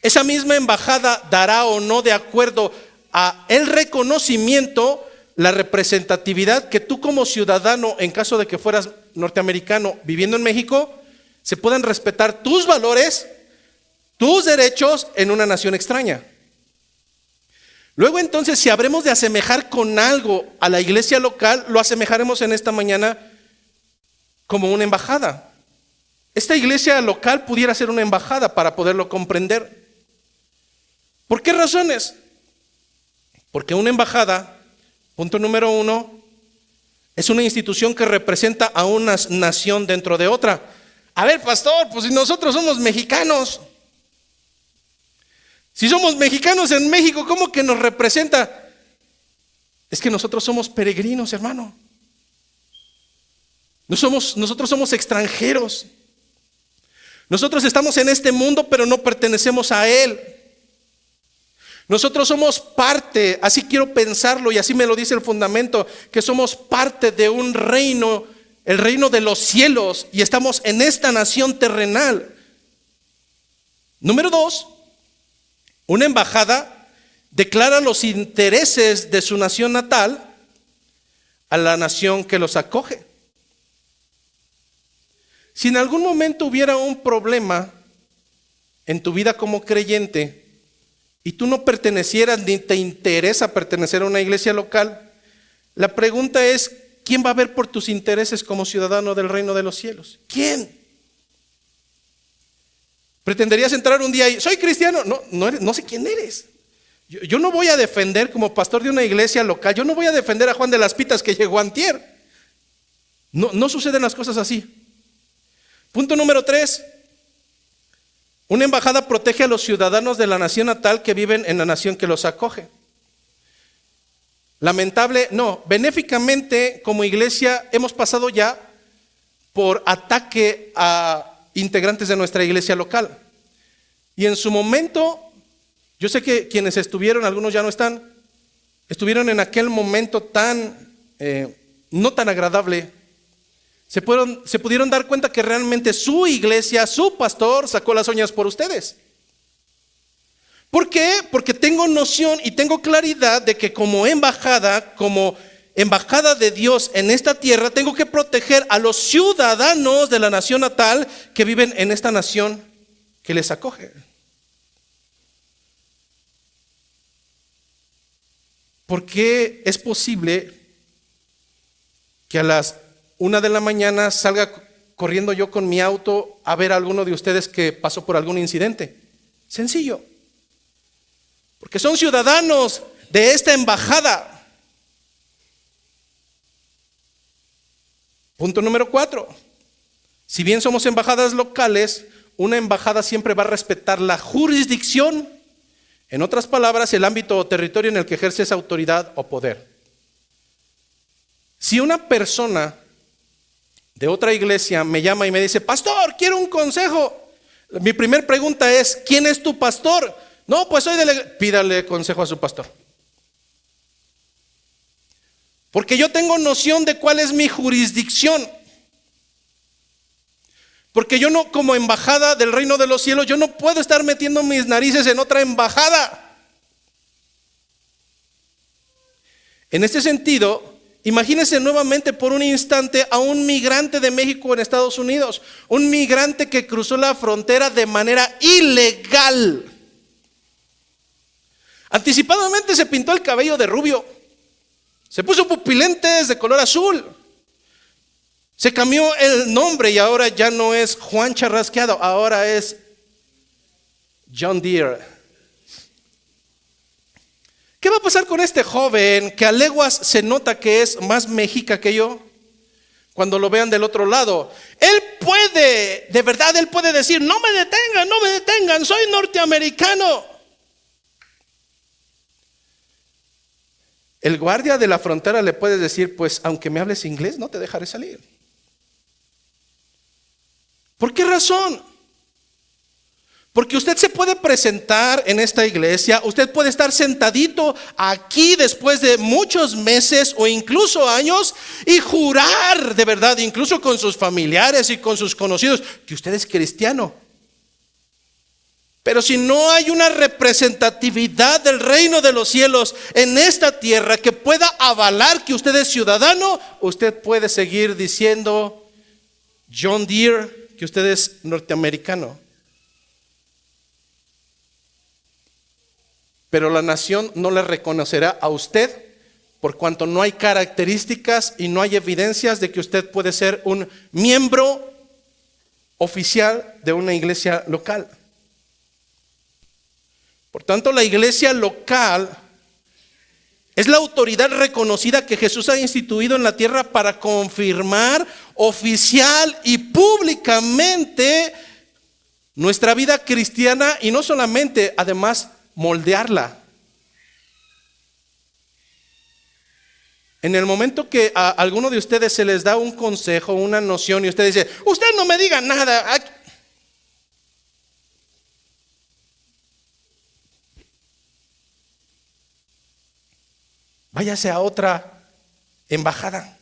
Esa misma embajada dará o no, de acuerdo a el reconocimiento, la representatividad que tú como ciudadano, en caso de que fueras norteamericano viviendo en México, se puedan respetar tus valores, tus derechos en una nación extraña. Luego entonces, si habremos de asemejar con algo a la iglesia local, lo asemejaremos en esta mañana como una embajada. Esta iglesia local pudiera ser una embajada para poderlo comprender. ¿Por qué razones? Porque una embajada, punto número 1, es una institución que representa a una nación dentro de otra. A ver, pastor, pues si nosotros somos mexicanos, si somos mexicanos en México, ¿cómo que nos representa? Es que nosotros somos peregrinos, hermano. Nosotros somos extranjeros. Nosotros estamos en este mundo, pero no pertenecemos a él. Nosotros somos parte, así quiero pensarlo y así me lo dice el fundamento, que somos parte de un reino, el reino de los cielos, y estamos en esta nación terrenal. Número 2, una embajada declara los intereses de su nación natal a la nación que los acoge. Si en algún momento hubiera un problema en tu vida como creyente y tú no pertenecieras ni te interesa pertenecer a una iglesia local, la pregunta es, ¿quién va a ver por tus intereses como ciudadano del reino de los cielos? ¿Quién? ¿Pretenderías entrar un día y soy cristiano? No sé quién eres. Yo no voy a defender como pastor de una iglesia local, yo no voy a defender a Juan de las Pitas que llegó antier. No suceden las cosas así. Punto número 3. Una embajada protege a los ciudadanos de la nación natal que viven en la nación que los acoge. Benéficamente como iglesia hemos pasado ya por ataque a integrantes de nuestra iglesia local. Y en su momento Yo sé que quienes estuvieron, algunos ya no están, estuvieron en aquel momento no tan agradable. Se pudieron dar cuenta que realmente su iglesia, su pastor sacó las uñas por ustedes. ¿Por qué? Porque tengo noción y tengo claridad de que como embajada de Dios en esta tierra, tengo que proteger a los ciudadanos de la nación natal que viven en esta nación que les acoge. ¿Por qué es posible que a las 1 de la mañana salga corriendo yo con mi auto a ver a alguno de ustedes que pasó por algún incidente? Sencillo. Porque son ciudadanos de esta embajada. Punto número 4. Si bien somos embajadas locales, una embajada siempre va a respetar la jurisdicción. En otras palabras, el ámbito o territorio en el que ejerce esa autoridad o poder. Si una persona de otra iglesia me llama y me dice, pastor, quiero un consejo. Mi primer pregunta es, ¿quién es tu pastor? No, pues soy pídale consejo a su pastor. Porque yo tengo noción de cuál es mi jurisdicción. Porque yo no, como embajada del reino de los cielos, yo no puedo estar metiendo mis narices en otra embajada. En este sentido, imagínense nuevamente por un instante a un migrante de México en Estados Unidos. Un migrante que cruzó la frontera de manera ilegal. Anticipadamente se pintó el cabello de rubio. Se puso pupilentes de color azul. Se cambió el nombre y ahora ya no es Juan Charrasqueado, ahora es John Deere. ¿Qué va a pasar con este joven que a leguas se nota que es más mexica que yo? Cuando lo vean del otro lado, él puede decir, no me detengan, soy norteamericano. El guardia de la frontera le puede decir, pues aunque me hables inglés, no te dejaré salir. ¿Por qué razón? Porque usted se puede presentar en esta iglesia, usted puede estar sentadito aquí después de muchos meses o incluso años y jurar de verdad, incluso con sus familiares y con sus conocidos, que usted es cristiano. Pero si no hay una representatividad del reino de los cielos en esta tierra que pueda avalar que usted es ciudadano, usted puede seguir diciendo, John Deere, que usted es norteamericano. Pero la nación no le reconocerá a usted por cuanto no hay características y no hay evidencias de que usted puede ser un miembro oficial de una iglesia local. Por tanto, la iglesia local es la autoridad reconocida que Jesús ha instituido en la tierra para confirmar oficial y públicamente nuestra vida cristiana y no solamente, además, moldearla. En el momento que a alguno de ustedes se les da un consejo, una noción y usted dice, usted no me diga nada. Váyase a otra embajada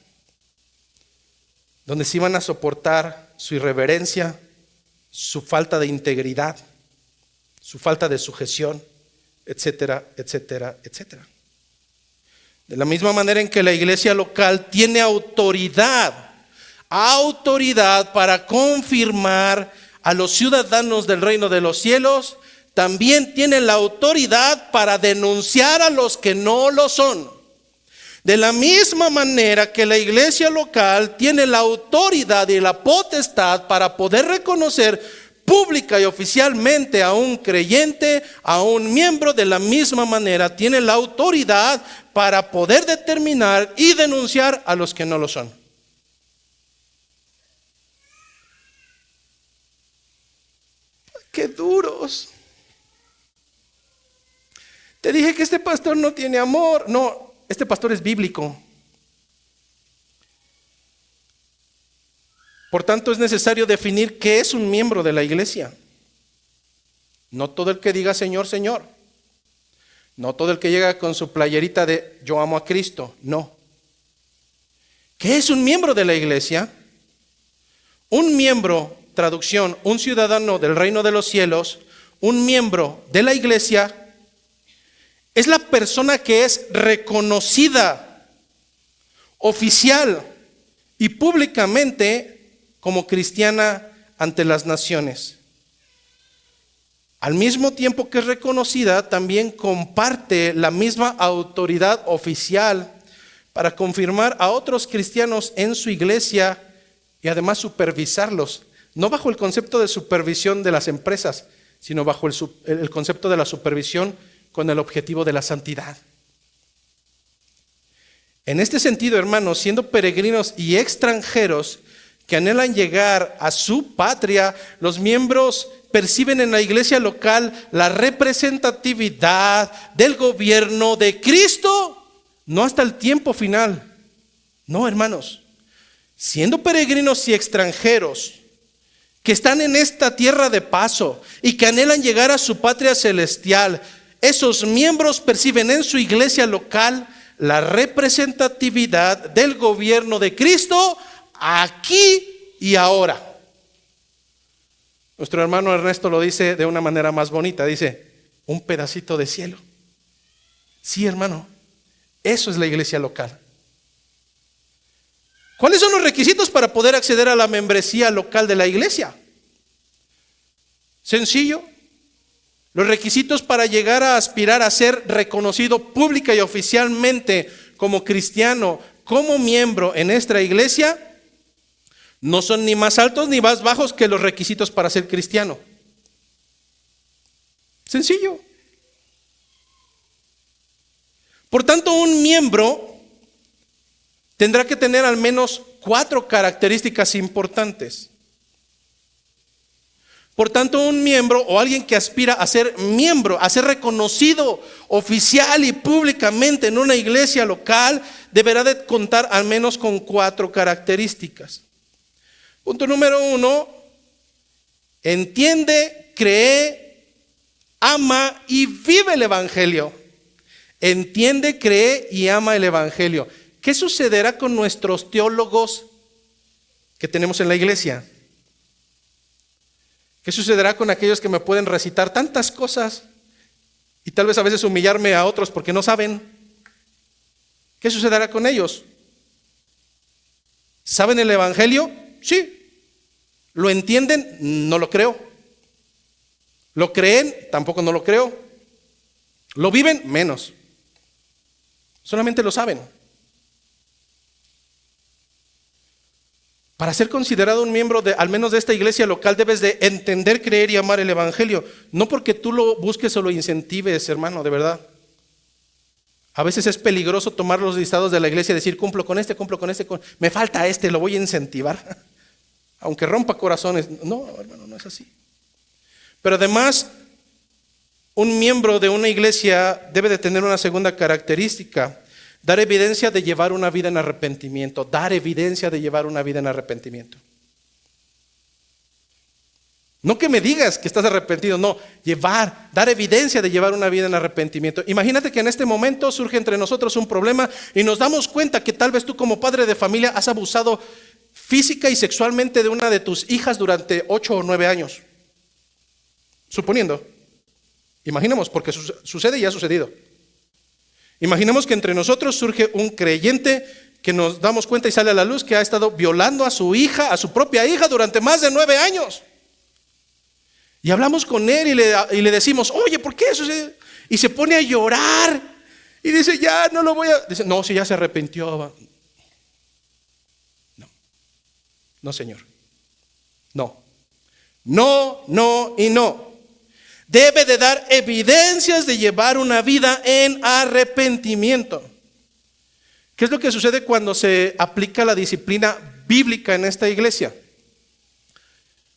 donde sí van a soportar su irreverencia, su falta de integridad, su falta de sujeción, etcétera, etcétera, etcétera. De la misma manera en que la iglesia local tiene autoridad para confirmar a los ciudadanos del reino de los cielos, también tiene la autoridad para denunciar a los que no lo son. De la misma manera que la iglesia local tiene la autoridad y la potestad para poder reconocer pública y oficialmente a un creyente, a un miembro, de la misma manera tiene la autoridad para poder determinar y denunciar a los que no lo son. ¡Qué duros! Te dije que este pastor no tiene amor. No, este pastor es bíblico. Por tanto, es necesario definir qué es un miembro de la iglesia. No todo el que diga Señor, Señor. No todo el que llega con su playerita de yo amo a Cristo, no. ¿Qué es un miembro de la iglesia? Un miembro, traducción, un ciudadano del reino de los cielos, un miembro de la iglesia, es la persona que es reconocida, oficial y públicamente como cristiana ante las naciones. Al mismo tiempo que es reconocida, también comparte la misma autoridad oficial para confirmar a otros cristianos en su iglesia y además supervisarlos, no bajo el concepto de supervisión de las empresas, sino bajo el concepto de la supervisión con el objetivo de la santidad. En este sentido, hermanos, siendo peregrinos y extranjeros que anhelan llegar a su patria, los miembros perciben en la iglesia local la representatividad del gobierno de Cristo, no hasta el tiempo final. No, hermanos, siendo peregrinos y extranjeros que están en esta tierra de paso y que anhelan llegar a su patria celestial, esos miembros perciben en su iglesia local la representatividad del gobierno de Cristo aquí y ahora. Nuestro hermano Ernesto lo dice de una manera más bonita, dice, un pedacito de cielo. Sí, hermano, eso es la iglesia local. ¿Cuáles son los requisitos para poder acceder a la membresía local de la iglesia? Sencillo. Los requisitos para llegar a aspirar a ser reconocido pública y oficialmente como cristiano, como miembro en nuestra iglesia, no son ni más altos ni más bajos que los requisitos para ser cristiano. Sencillo. Por tanto, un miembro tendrá que tener al menos 4 características importantes. Por tanto, un miembro o alguien que aspira a ser miembro, a ser reconocido oficial y públicamente en una iglesia local, deberá de contar al menos con 4 características. Punto número 1, entiende, cree, ama y vive el evangelio. Entiende, cree y ama el evangelio. ¿Qué sucederá con nuestros teólogos que tenemos en la iglesia? ¿Qué sucederá con aquellos que me pueden recitar tantas cosas y tal vez a veces humillarme a otros porque no saben? ¿Qué sucederá con ellos? ¿Saben el evangelio? Sí. ¿Lo entienden? No lo creo. ¿Lo creen? Tampoco no lo creo. ¿Lo viven? Menos. Solamente lo saben. Para ser considerado un miembro al menos de esta iglesia local, debes de entender, creer y amar el evangelio. No porque tú lo busques o lo incentives, hermano, de verdad. A veces es peligroso tomar los listados de la iglesia y decir, cumplo con este, me falta este, lo voy a incentivar. Aunque rompa corazones. No, hermano, no es así. Pero además, un miembro de una iglesia debe de tener una segunda característica. Dar evidencia de llevar una vida en arrepentimiento. Dar evidencia de llevar una vida en arrepentimiento. No que me digas que estás arrepentido, no. Dar evidencia de llevar una vida en arrepentimiento. Imagínate que en este momento surge entre nosotros un problema y nos damos cuenta que tal vez tú como padre de familia has abusado física y sexualmente de una de tus hijas durante 8 o 9 años. Suponiendo. Imaginemos, porque sucede y ha sucedido. Imaginemos que entre nosotros surge un creyente que nos damos cuenta y sale a la luz que ha estado violando a su hija, a su propia hija durante más de 9 años. Y hablamos con él y le decimos, oye, ¿por qué eso? Y se pone a llorar y dice, ya no lo voy a... Dice, no, si ya se arrepintió. No, señor. No y no. Debe de dar evidencias de llevar una vida en arrepentimiento. ¿Qué es lo que sucede cuando se aplica la disciplina bíblica en esta iglesia?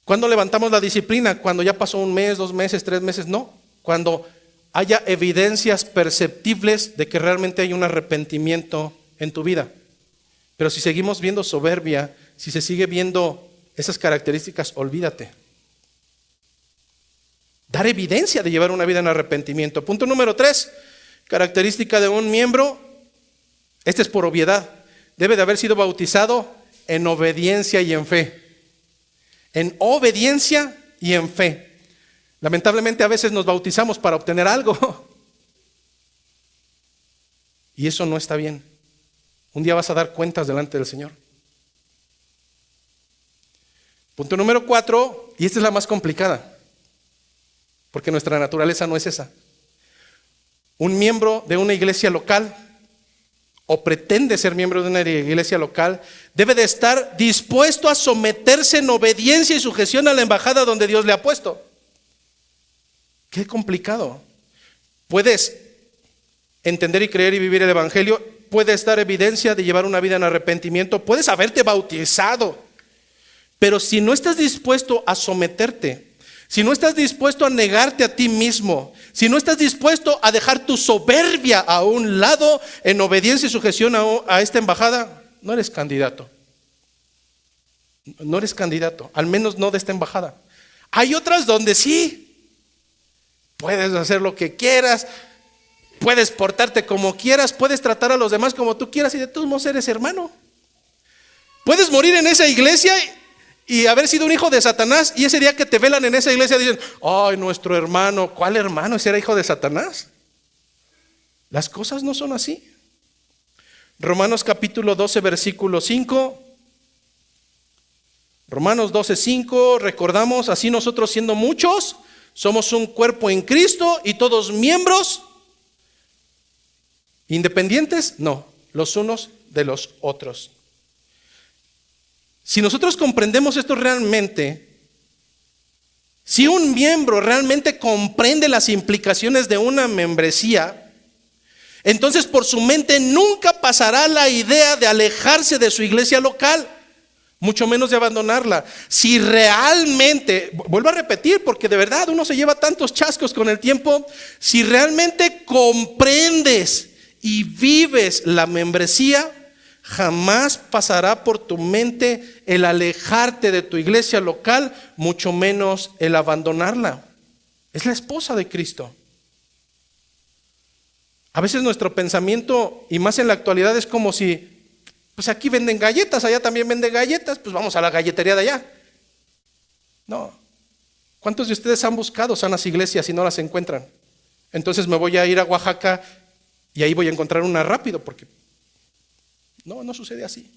¿Cuándo levantamos la disciplina? ¿Cuando ya pasó 1 mes, 2 meses, 3 meses? No. Cuando haya evidencias perceptibles de que realmente hay un arrepentimiento en tu vida. Pero si seguimos viendo soberbia, si se sigue viendo esas características, olvídate. Dar evidencia de llevar una vida en arrepentimiento. Punto número 3. Característica de un miembro, este es por obviedad, debe de haber sido bautizado en obediencia y en fe. En obediencia y en fe. Lamentablemente a veces nos bautizamos para obtener algo. Y eso no está bien. Un día vas a dar cuentas delante del Señor. Punto número 4, y esta es la más complicada, porque nuestra naturaleza no es esa. Un miembro de una iglesia local, o pretende ser miembro de una iglesia local, debe de estar dispuesto a someterse en obediencia y sujeción a la embajada donde Dios le ha puesto. Qué complicado. Puedes entender y creer y vivir el evangelio, puede estar evidencia de llevar una vida en arrepentimiento, puedes haberte bautizado, pero si no estás dispuesto a someterte, si no estás dispuesto a negarte a ti mismo, si no estás dispuesto a dejar tu soberbia a un lado en obediencia y sujeción a esta embajada, no eres candidato. No eres candidato, al menos no de esta embajada. Hay otras donde sí, puedes hacer lo que quieras, puedes portarte como quieras, puedes tratar a los demás como tú quieras y de todos modos eres hermano. Puedes morir en esa iglesia y haber sido un hijo de Satanás, y ese día que te velan en esa iglesia dicen: ay, nuestro hermano. ¿Cuál hermano? ¿Ese era hijo de Satanás? Las cosas no son así. Romanos capítulo 12 versículo 5. Romanos 12:5, recordamos: así nosotros, siendo muchos, somos un cuerpo en Cristo y todos miembros independientes, no, los unos de los otros. Si nosotros comprendemos esto realmente, si un miembro realmente comprende las implicaciones de una membresía, entonces por su mente nunca pasará la idea de alejarse de su iglesia local, mucho menos de abandonarla. Si realmente, vuelvo a repetir porque de verdad uno se lleva tantos chascos con el tiempo, si realmente comprendes y vives la membresía, jamás pasará por tu mente el alejarte de tu iglesia local, mucho menos el abandonarla. Es la esposa de Cristo. A veces nuestro pensamiento, y más en la actualidad, es como si, pues aquí venden galletas, allá también venden galletas, pues vamos a la galletería de allá. No. ¿Cuántos de ustedes han buscado sanas iglesias y no las encuentran? Entonces me voy a ir a Oaxaca y ahí voy a encontrar una rápido, porque no sucede así.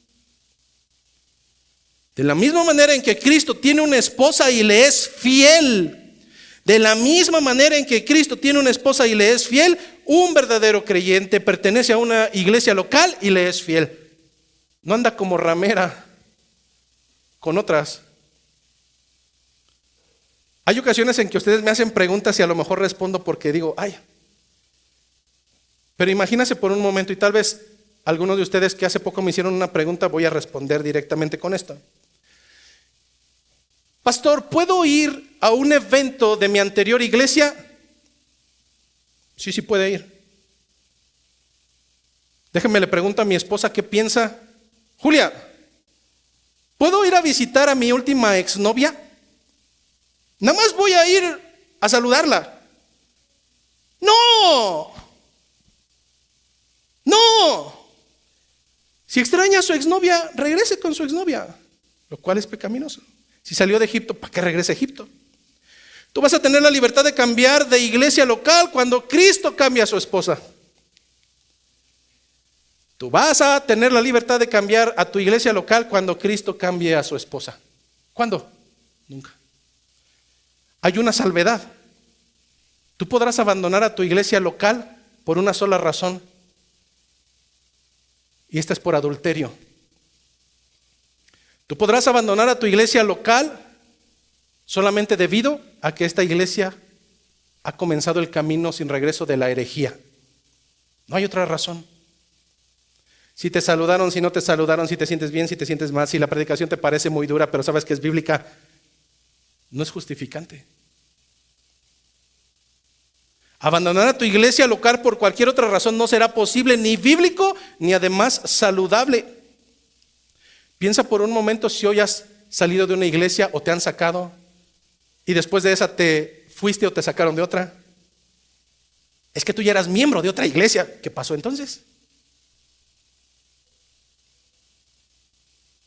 De la misma manera en que Cristo tiene una esposa y le es fiel, de la misma manera en que Cristo tiene una esposa y le es fiel, un verdadero creyente pertenece a una iglesia local y le es fiel. No anda como ramera con otras. Hay ocasiones en que ustedes me hacen preguntas y a lo mejor respondo porque digo, ay. Pero imagínense por un momento, y tal vez algunos de ustedes que hace poco me hicieron una pregunta, voy a responder directamente con esto. Pastor, ¿puedo ir a un evento de mi anterior iglesia? Sí puede ir. Déjenme le pregunto a mi esposa qué piensa. Julia, ¿puedo ir a visitar a mi última exnovia? Nada más voy a ir a saludarla. No. Si extraña a su exnovia, regrese con su exnovia, lo cual es pecaminoso. Si salió de Egipto, ¿para qué regrese a Egipto? Tú vas a tener la libertad de cambiar de iglesia local cuando Cristo cambie a su esposa. Tú vas a tener la libertad de cambiar a tu iglesia local cuando Cristo cambie a su esposa. ¿Cuándo? Nunca. Hay una salvedad. Tú podrás abandonar a tu iglesia local por una sola razón. Y esta es por adulterio. Tú podrás abandonar a tu iglesia local solamente debido a que esta iglesia ha comenzado el camino sin regreso de la herejía. No hay otra razón. Si te saludaron, si no te saludaron, si te sientes bien, si te sientes mal, si la predicación te parece muy dura, pero sabes que es bíblica, no es justificante. Abandonar a tu iglesia local por cualquier otra razón no será posible, ni bíblico, ni además saludable. Piensa por un momento si hoy has salido de una iglesia o te han sacado y después de esa te fuiste o te sacaron de otra. Es que tú ya eras miembro de otra iglesia. ¿Qué pasó entonces?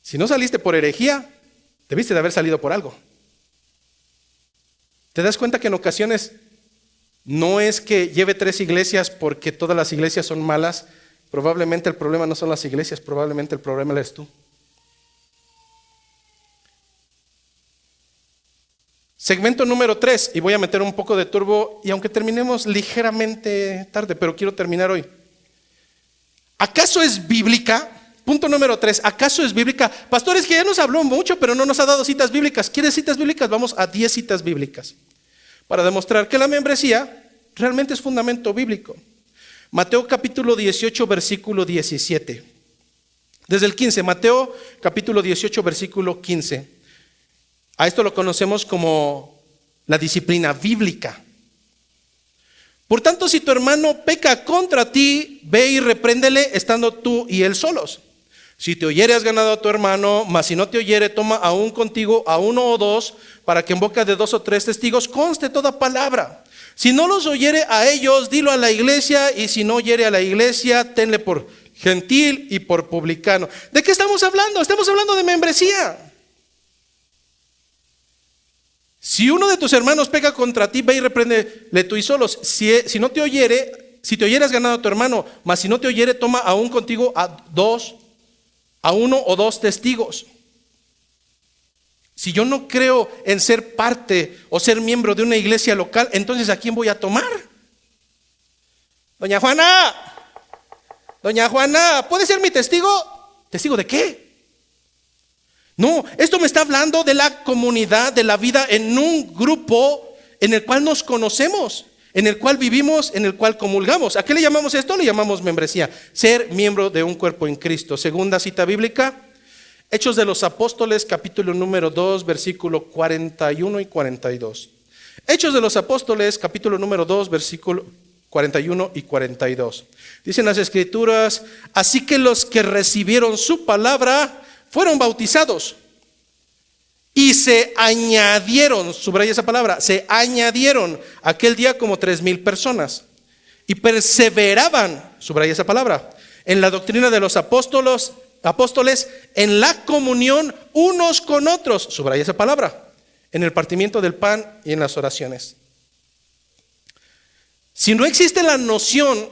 Si no saliste por herejía, debiste de haber salido por algo. ¿Te das cuenta que en ocasiones no es que lleve 3 iglesias porque todas las iglesias son malas? Probablemente el problema no son las iglesias, probablemente el problema eres tú. Segmento número 3, y voy a meter un poco de turbo, y aunque terminemos ligeramente tarde, pero quiero terminar hoy. ¿Acaso es bíblica? Punto número 3, ¿acaso es bíblica? Pastores, que ya nos habló mucho, pero no nos ha dado citas bíblicas. ¿Quieres citas bíblicas? Vamos a 10 citas bíblicas para demostrar que la membresía realmente es fundamento bíblico. Mateo capítulo 18, versículo 17. Desde el 15, Mateo capítulo 18, versículo 15. A esto lo conocemos como la disciplina bíblica. Por tanto, si tu hermano peca contra ti, ve y repréndele estando tú y él solos. Si te oyere, has ganado a tu hermano, mas si no te oyere, toma aún contigo a 1 o 2, para que en boca de 2 o 3 testigos conste toda palabra. Si no los oyere a ellos, dilo a la iglesia, y si no oyere a la iglesia, tenle por gentil y por publicano. ¿De qué estamos hablando? Estamos hablando de membresía. Si uno de tus hermanos peca contra ti, ve y repréndele tú y solos. Si no te oyere, si te oyere, has ganado a tu hermano, mas si no te oyere, toma aún contigo a 1 o 2 testigos. Si yo no creo en ser parte o ser miembro de una iglesia local, entonces ¿a quién voy a tomar? Doña Juana, ¿puede ser mi testigo? ¿Testigo de qué? No, esto me está hablando de la comunidad, de la vida en un grupo en el cual nos conocemos, en el cual vivimos, en el cual comulgamos. ¿A qué le llamamos esto? Le llamamos membresía. Ser miembro de un cuerpo en Cristo. Segunda cita bíblica, Hechos de los Apóstoles, capítulo número 2, versículo 41 y 42. Hechos de los Apóstoles, capítulo número 2, versículo 41 y 42. Dicen las Escrituras: así que los que recibieron su palabra fueron bautizados y se añadieron, subraya esa palabra, se añadieron aquel día como 3,000 personas y perseveraban, subraya esa palabra, en la doctrina de los apóstoles, en la comunión unos con otros, subraya esa palabra, en el partimiento del pan y en las oraciones. Si no existe la noción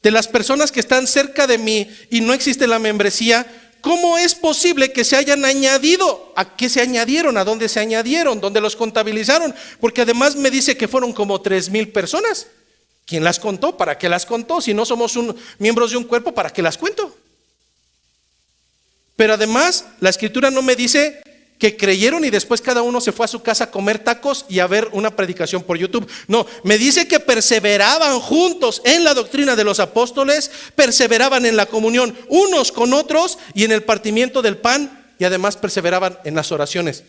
de las personas que están cerca de mí y no existe la membresía, ¿cómo es posible que se hayan añadido? ¿A qué se añadieron? ¿A dónde se añadieron? ¿Dónde los contabilizaron? Porque además me dice que fueron como 3,000 personas. ¿Quién las contó? ¿Para qué las contó? Si no somos miembros de un cuerpo, ¿para qué las cuento? Pero además la Escritura no me dice que creyeron y después cada uno se fue a su casa a comer tacos y a ver una predicación por YouTube. No, me dice que perseveraban juntos en la doctrina de los apóstoles, perseveraban en la comunión unos con otros y en el partimiento del pan, y además perseveraban en las oraciones.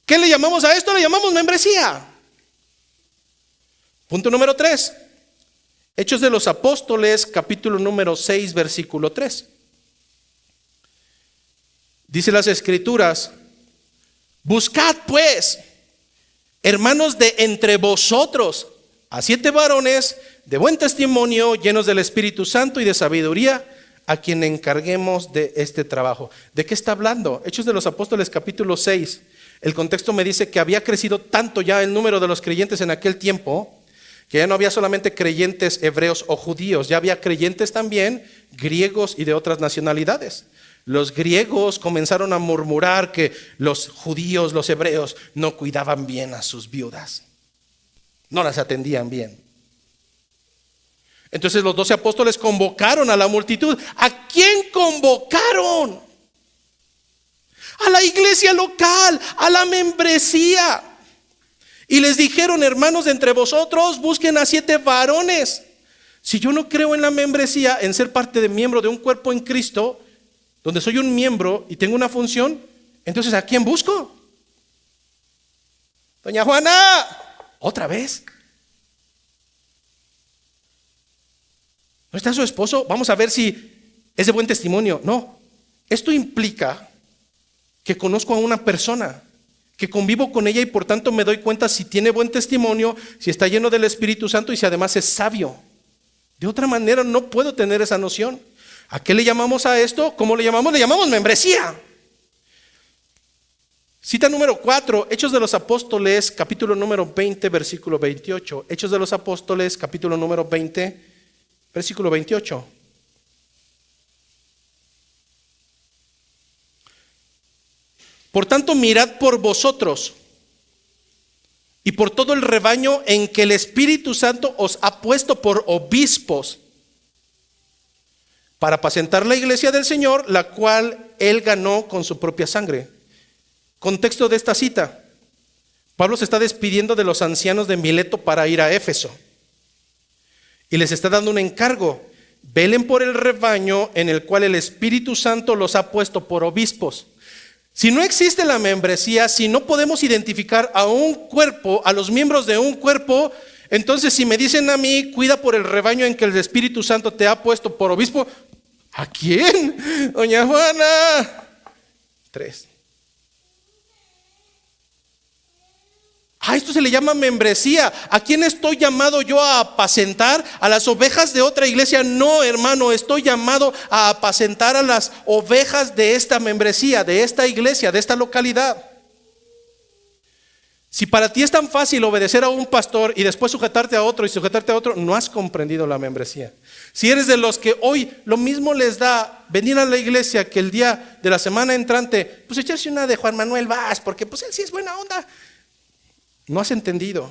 ¿Qué le llamamos a esto? Le llamamos membresía. Punto número 3. Hechos de los Apóstoles, capítulo número 6, versículo 3. Dice las Escrituras: buscad pues, hermanos, de entre vosotros a 7 varones de buen testimonio, llenos del Espíritu Santo y de sabiduría, a quien encarguemos de este trabajo. ¿De qué está hablando? Hechos de los Apóstoles, capítulo 6. El contexto me dice que había crecido tanto ya el número de los creyentes en aquel tiempo, que ya no había solamente creyentes hebreos o judíos, ya había creyentes también griegos y de otras nacionalidades. Los griegos comenzaron a murmurar que los judíos, los hebreos, no cuidaban bien a sus viudas, no las atendían bien. Entonces los 12 apóstoles convocaron a la multitud. ¿A quién convocaron? A la iglesia local, a la membresía. Y les dijeron: hermanos, de entre vosotros busquen a 7 varones. Si yo no creo en la membresía, en ser parte de miembro de un cuerpo en Cristo, donde soy un miembro y tengo una función, entonces ¿a quién busco? Doña Juana, ¿otra vez? ¿No está su esposo? Vamos a ver si es de buen testimonio. No, esto implica que conozco a una persona, que convivo con ella y por tanto me doy cuenta si tiene buen testimonio, si está lleno del Espíritu Santo y si además es sabio. De otra manera no puedo tener esa noción. ¿A qué le llamamos a esto? ¿Cómo le llamamos? Le llamamos membresía. Cita número 4, Hechos de los Apóstoles, capítulo número 20, versículo 28. Hechos de los Apóstoles, capítulo número 20, versículo 28. Por tanto, mirad por vosotros y por todo el rebaño en que el Espíritu Santo os ha puesto por obispos para apacentar la iglesia del Señor, la cual Él ganó con su propia sangre. Contexto de esta cita. Pablo se está despidiendo de los ancianos de Mileto para ir a Éfeso. Y les está dando un encargo. Velen por el rebaño en el cual el Espíritu Santo los ha puesto por obispos. Si no existe la membresía, si no podemos identificar a un cuerpo, a los miembros de un cuerpo, entonces si me dicen a mí, cuida por el rebaño en que el Espíritu Santo te ha puesto por obispo, ¿a quién? Doña Juana. 3. Esto se le llama membresía. ¿A quién estoy llamado yo a apacentar? ¿A las ovejas de otra iglesia? No, hermano, estoy llamado a apacentar a las ovejas de esta membresía, de esta iglesia, de esta localidad. Si para ti es tan fácil obedecer a un pastor y después sujetarte a otro y sujetarte a otro, no has comprendido la membresía. Si eres de los que hoy lo mismo les da venir a la iglesia que el día de la semana entrante, pues echarse una de Juan Manuel Vaz, porque pues él sí es buena onda. No has entendido,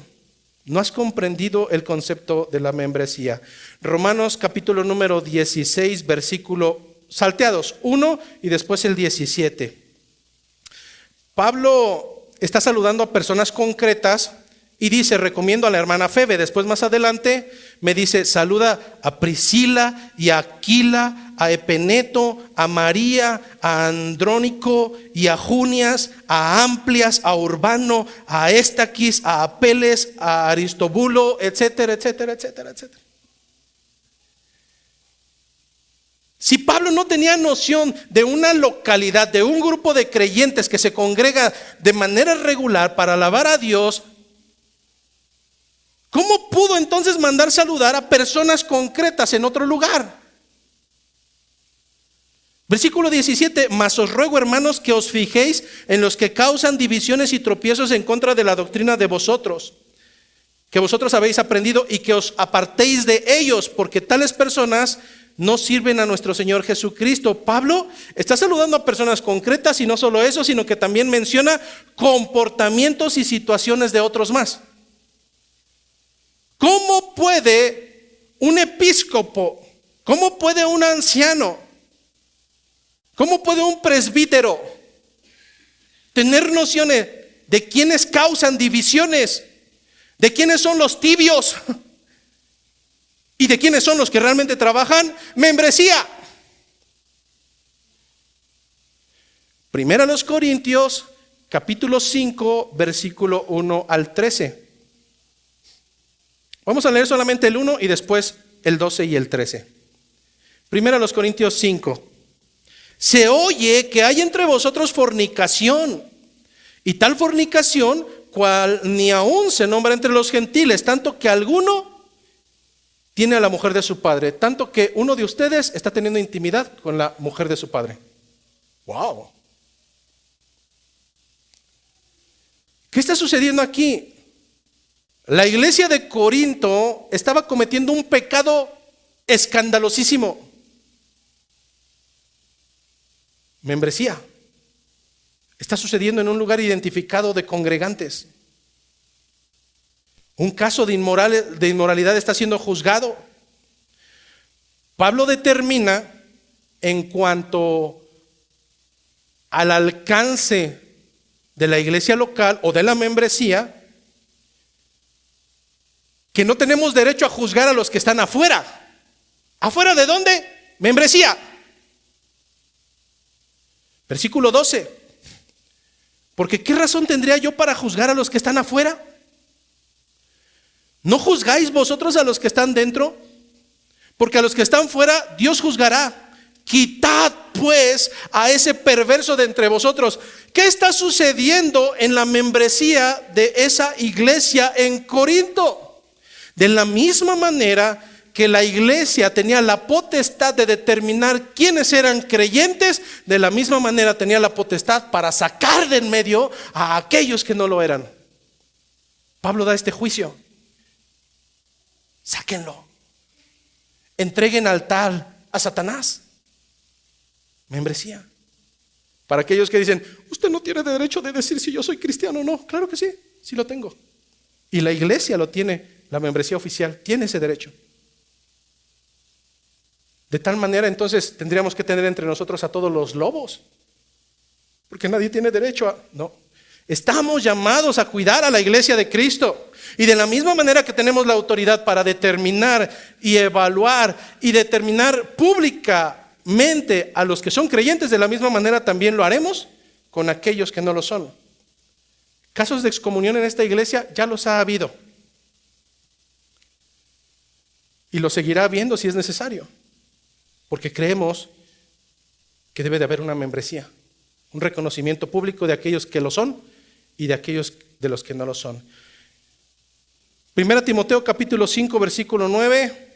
no has comprendido el concepto de la membresía. Romanos capítulo número 16, versículo salteados, 1 y después el 17. Pablo está saludando a personas concretas y dice, recomiendo a la hermana Febe. Después más adelante me dice, saluda a Priscila y a Aquila, a Epeneto, a María, a Andrónico y a Junias, a Amplias, a Urbano, a Estaquis, a Apeles, a Aristobulo, etcétera, etcétera, etcétera, etcétera. Si Pablo no tenía noción de una localidad, de un grupo de creyentes que se congrega de manera regular para alabar a Dios, ¿cómo pudo entonces mandar saludar a personas concretas en otro lugar? Versículo 17, mas os ruego, hermanos, que os fijéis en los que causan divisiones y tropiezos en contra de la doctrina de vosotros, que vosotros habéis aprendido, y que os apartéis de ellos, porque tales personas no sirven a nuestro Señor Jesucristo. Pablo está saludando a personas concretas, y no solo eso, sino que también menciona comportamientos y situaciones de otros más. ¿Cómo puede un episcopo, cómo puede un anciano, cómo puede un presbítero tener nociones de quiénes causan divisiones, de quiénes son los tibios y de quiénes son los que realmente trabajan? Membresía. Primera a los Corintios, capítulo 5, versículo 1 al 13. Vamos a leer solamente el 1 y después el 12 y el 13. Primera a los Corintios 5. Se oye que hay entre vosotros fornicación, y tal fornicación cual ni aún se nombra entre los gentiles, tanto que alguno tiene a la mujer de su padre, tanto que uno de ustedes está teniendo intimidad con la mujer de su padre. ¡Wow! ¿Qué está sucediendo aquí? La iglesia de Corinto estaba cometiendo un pecado escandalosísimo. Membresía. Está sucediendo en un lugar identificado de congregantes. Un caso de inmoralidad está siendo juzgado. Pablo determina, en cuanto al alcance de la iglesia local o de la membresía, que no tenemos derecho a juzgar a los que están afuera. ¿Afuera de dónde? Membresía. Versículo 12. Porque ¿qué razón tendría yo para juzgar a los que están afuera? ¿No juzgáis vosotros a los que están dentro? Porque a los que están fuera Dios juzgará. Quitad pues a ese perverso de entre vosotros. ¿Qué está sucediendo en la membresía de esa iglesia en Corinto? De la misma manera que la iglesia tenía la potestad de determinar quiénes eran creyentes, de la misma manera tenía la potestad para sacar de en medio a aquellos que no lo eran. Pablo da este juicio. Sáquenlo. Entreguen al tal a Satanás. Membresía. Para aquellos que dicen, usted no tiene derecho de decir si yo soy cristiano o no. Claro que sí, sí lo tengo. Y la iglesia lo tiene, la membresía oficial tiene ese derecho. De tal manera entonces tendríamos que tener entre nosotros a todos los lobos. Porque nadie tiene derecho a... No. Estamos llamados a cuidar a la iglesia de Cristo. Y de la misma manera que tenemos la autoridad para determinar y evaluar y determinar públicamente a los que son creyentes, de la misma manera también lo haremos con aquellos que no lo son. Casos de excomunión en esta iglesia ya los ha habido. Y lo seguirá habiendo si es necesario. Porque creemos que debe de haber una membresía, un reconocimiento público de aquellos que lo son y de aquellos de los que no lo son. 1 Timoteo capítulo 5 versículo 9.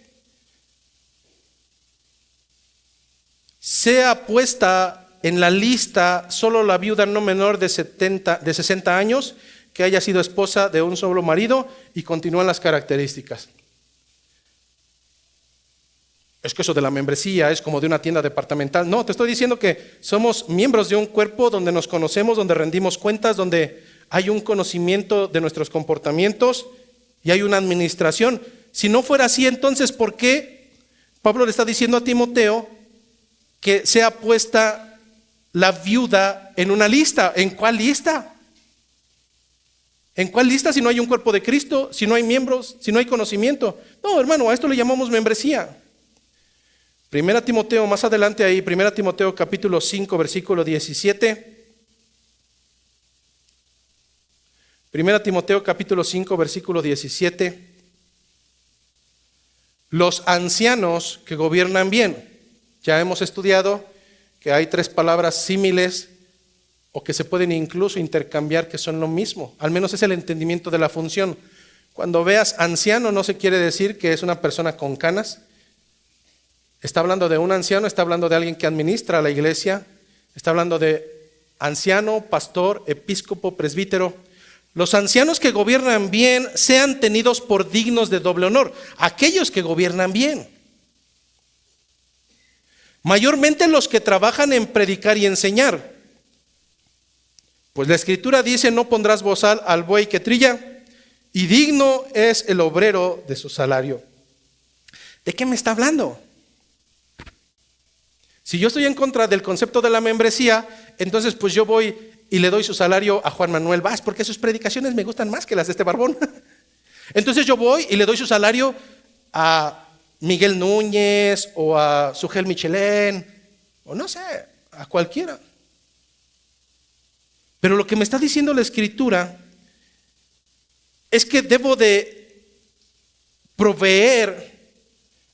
Sea puesta en la lista solo la viuda no menor de 60 años que haya sido esposa de un solo marido, y continúan las características. Es que eso de la membresía es como de una tienda departamental. No, te estoy diciendo que somos miembros de un cuerpo donde nos conocemos, donde rendimos cuentas, donde hay un conocimiento de nuestros comportamientos y hay una administración. Si no fuera así, entonces, ¿por qué Pablo le está diciendo a Timoteo que sea puesta la viuda en una lista? ¿En cuál lista? ¿En cuál lista si no hay un cuerpo de Cristo, si no hay miembros, si no hay conocimiento? No, hermano, a esto le llamamos membresía. 1 Timoteo, más adelante ahí, 1 Timoteo capítulo 5, versículo 17. 1 Timoteo capítulo 5, versículo 17. Los ancianos que gobiernan bien. Ya hemos estudiado que hay 3 palabras símiles o que se pueden incluso intercambiar, que son lo mismo. Al menos es el entendimiento de la función. Cuando veas anciano, no se quiere decir que es una persona con canas. Está hablando de un anciano, está hablando de alguien que administra la iglesia, está hablando de anciano, pastor, episcopo, presbítero. Los ancianos que gobiernan bien sean tenidos por dignos de doble honor. Aquellos que gobiernan bien. Mayormente los que trabajan en predicar y enseñar. Pues la Escritura dice, no pondrás bozal al buey que trilla, y digno es el obrero de su salario. ¿De qué me está hablando? Si yo estoy en contra del concepto de la membresía, entonces pues yo voy y le doy su salario a Juan Manuel Vaz, porque sus predicaciones me gustan más que las de este barbón. Entonces yo voy y le doy su salario a Miguel Núñez o a Sugel Michelén, o no sé, a cualquiera. Pero lo que me está diciendo la Escritura es que debo de proveer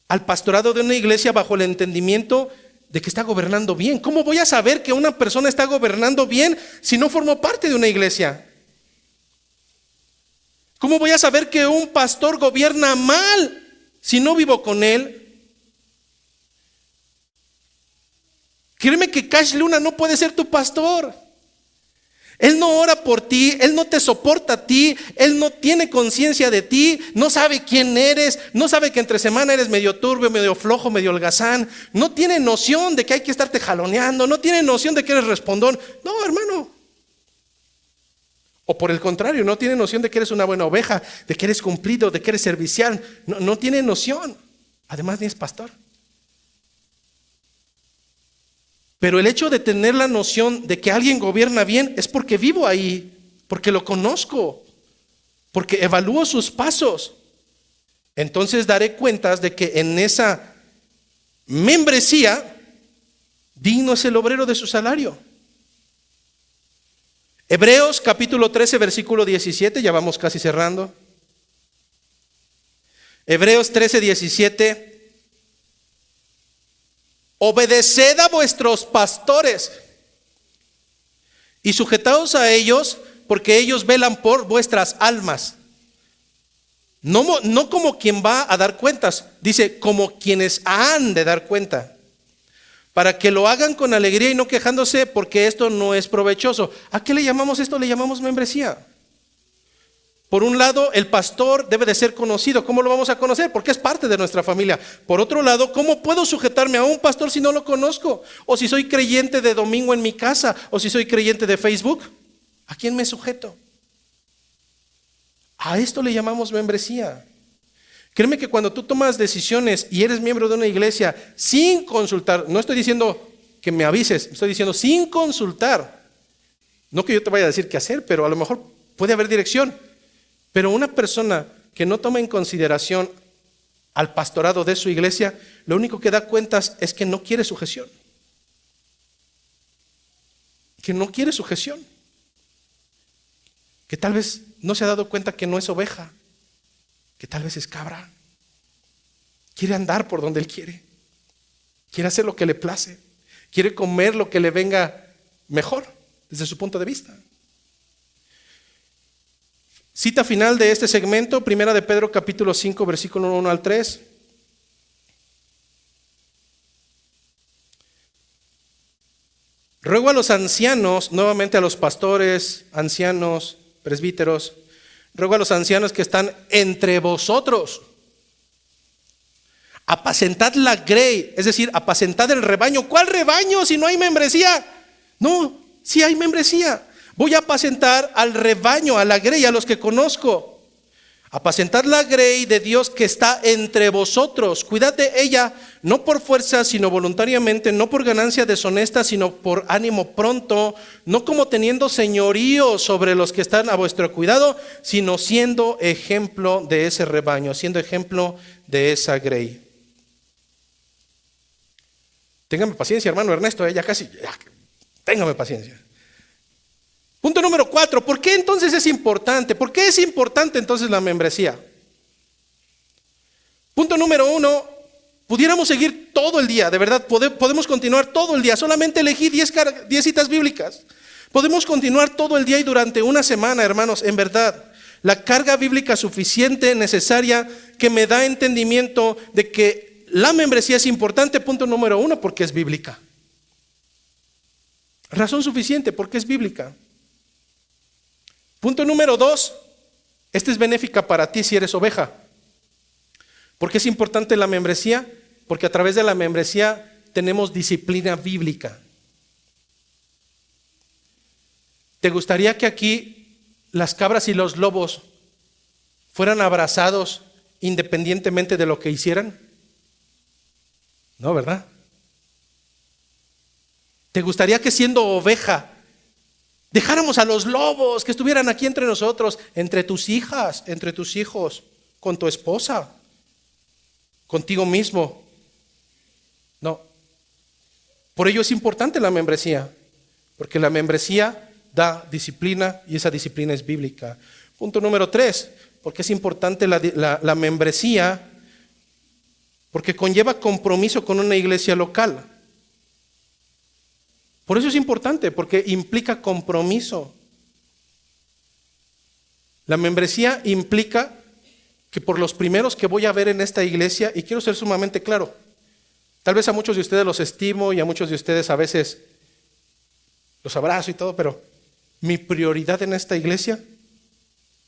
al pastorado de una iglesia bajo el entendimiento de que está gobernando bien. ¿Cómo voy a saber que una persona está gobernando bien si no formo parte de una iglesia? ¿Cómo voy a saber que un pastor gobierna mal si no vivo con él? Créeme que Cash Luna no puede ser tu pastor. Él no ora por ti, Él no te soporta a ti, Él no tiene conciencia de ti, no sabe quién eres, no sabe que entre semana eres medio turbio, medio flojo, medio holgazán, no tiene noción de que hay que estarte jaloneando, no tiene noción de que eres respondón. No, hermano. O por el contrario, no tiene noción de que eres una buena oveja, de que eres cumplido, de que eres servicial. No tiene noción. Además, ni es pastor. Pero el hecho de tener la noción de que alguien gobierna bien es porque vivo ahí, porque lo conozco, porque evalúo sus pasos. Entonces daré cuentas de que en esa membresía, digno es el obrero de su salario. Hebreos capítulo 13, versículo 17, ya vamos casi cerrando. Hebreos 13, 17. Obedeced a vuestros pastores y sujetaos a ellos, porque ellos velan por vuestras almas. No como quien va a dar cuentas, dice como quienes han de dar cuenta, para que lo hagan con alegría y no quejándose, porque esto no es provechoso. ¿A qué le llamamos esto? Le llamamos membresía. Por un lado, el pastor debe de ser conocido. ¿Cómo lo vamos a conocer? Porque es parte de nuestra familia. Por otro lado, ¿cómo puedo sujetarme a un pastor si no lo conozco? O si soy creyente de domingo en mi casa, o si soy creyente de Facebook, ¿a quién me sujeto? A esto le llamamos membresía. Créeme que cuando tú tomas decisiones y eres miembro de una iglesia sin consultar, no estoy diciendo que me avises, estoy diciendo sin consultar. No que yo te vaya a decir qué hacer, pero a lo mejor puede haber dirección. Pero una persona que no toma en consideración al pastorado de su iglesia, lo único que da cuentas es que no quiere sujeción. Que no quiere sujeción. Que tal vez no se ha dado cuenta que no es oveja, que tal vez es cabra. Quiere andar por donde él quiere. Quiere hacer lo que le place. Quiere comer lo que le venga mejor desde su punto de vista. Cita final de este segmento, 1 de Pedro capítulo 5, versículo 1 al 3. Ruego a los ancianos, nuevamente a los pastores, ancianos, presbíteros, ruego a los ancianos que están entre vosotros, apacentad la grey, es decir, apacentad el rebaño. ¿Cuál rebaño si no hay membresía? No, sí hay membresía. Voy a apacentar al rebaño, a la grey, a los que conozco. Apacentad la grey de Dios que está entre vosotros. Cuidad de ella, no por fuerza, sino voluntariamente, no por ganancia deshonesta, sino por ánimo pronto, no como teniendo señorío sobre los que están a vuestro cuidado, sino siendo ejemplo de ese rebaño, siendo ejemplo de esa grey. Téngame paciencia, hermano Ernesto, ya casi, téngame paciencia. Punto número 4, ¿por qué entonces es importante? ¿Por qué es importante entonces la membresía? Punto número 1, pudiéramos seguir todo el día, de verdad, podemos continuar todo el día, solamente elegí 10 citas bíblicas. Podemos continuar todo el día y durante una semana, hermanos, en verdad. La carga bíblica suficiente, necesaria, que me da entendimiento de que la membresía es importante, punto número 1, porque es bíblica. Razón suficiente, porque es bíblica. Punto número 2, esta es benéfica para ti si eres oveja. ¿Por qué es importante la membresía? Porque a través de la membresía tenemos disciplina bíblica. ¿Te gustaría que aquí las cabras y los lobos fueran abrazados independientemente de lo que hicieran? No, ¿verdad? ¿Te gustaría que siendo oveja dejáramos a los lobos que estuvieran aquí entre nosotros, entre tus hijas, entre tus hijos, con tu esposa, contigo mismo? No. Por ello es importante la membresía, porque la membresía da disciplina y esa disciplina es bíblica. Punto número 3, porque es importante la membresía, porque conlleva compromiso con una iglesia local. Por eso es importante, porque implica compromiso. La membresía implica que por los primeros que voy a ver en esta iglesia, y quiero ser sumamente claro, tal vez a muchos de ustedes los estimo y a muchos de ustedes a veces los abrazo y todo, pero mi prioridad en esta iglesia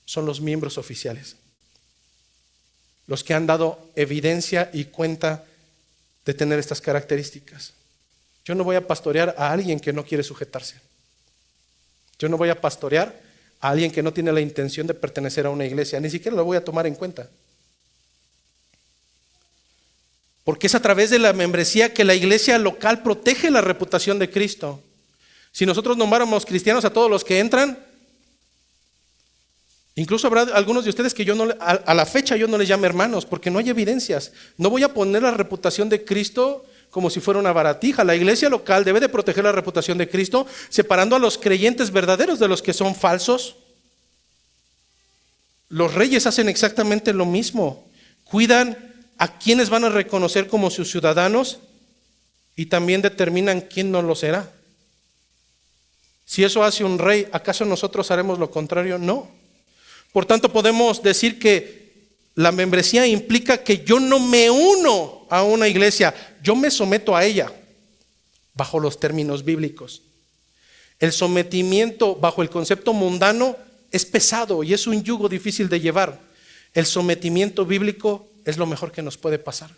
son los miembros oficiales. Los que han dado evidencia y cuenta de tener estas características. Yo no voy a pastorear a alguien que no quiere sujetarse. Yo no voy a pastorear a alguien que no tiene la intención de pertenecer a una iglesia. Ni siquiera lo voy a tomar en cuenta. Porque es a través de la membresía que la iglesia local protege la reputación de Cristo. Si nosotros nombráramos cristianos a todos los que entran, incluso habrá algunos de ustedes que yo no, a la fecha yo no les llame hermanos, porque no hay evidencias. No voy a poner la reputación de Cristo como si fuera una baratija. La iglesia local debe de proteger la reputación de Cristo, separando a los creyentes verdaderos de los que son falsos. Los reyes hacen exactamente lo mismo. Cuidan a quienes van a reconocer como sus ciudadanos y también determinan quién no lo será. Si eso hace un rey, ¿acaso nosotros haremos lo contrario? No. Por tanto, podemos decir que la membresía implica que yo no me uno a una iglesia, yo me someto a ella bajo los términos bíblicos. El sometimiento bajo el concepto mundano es pesado y es un yugo difícil de llevar. El sometimiento bíblico es lo mejor que nos puede pasar.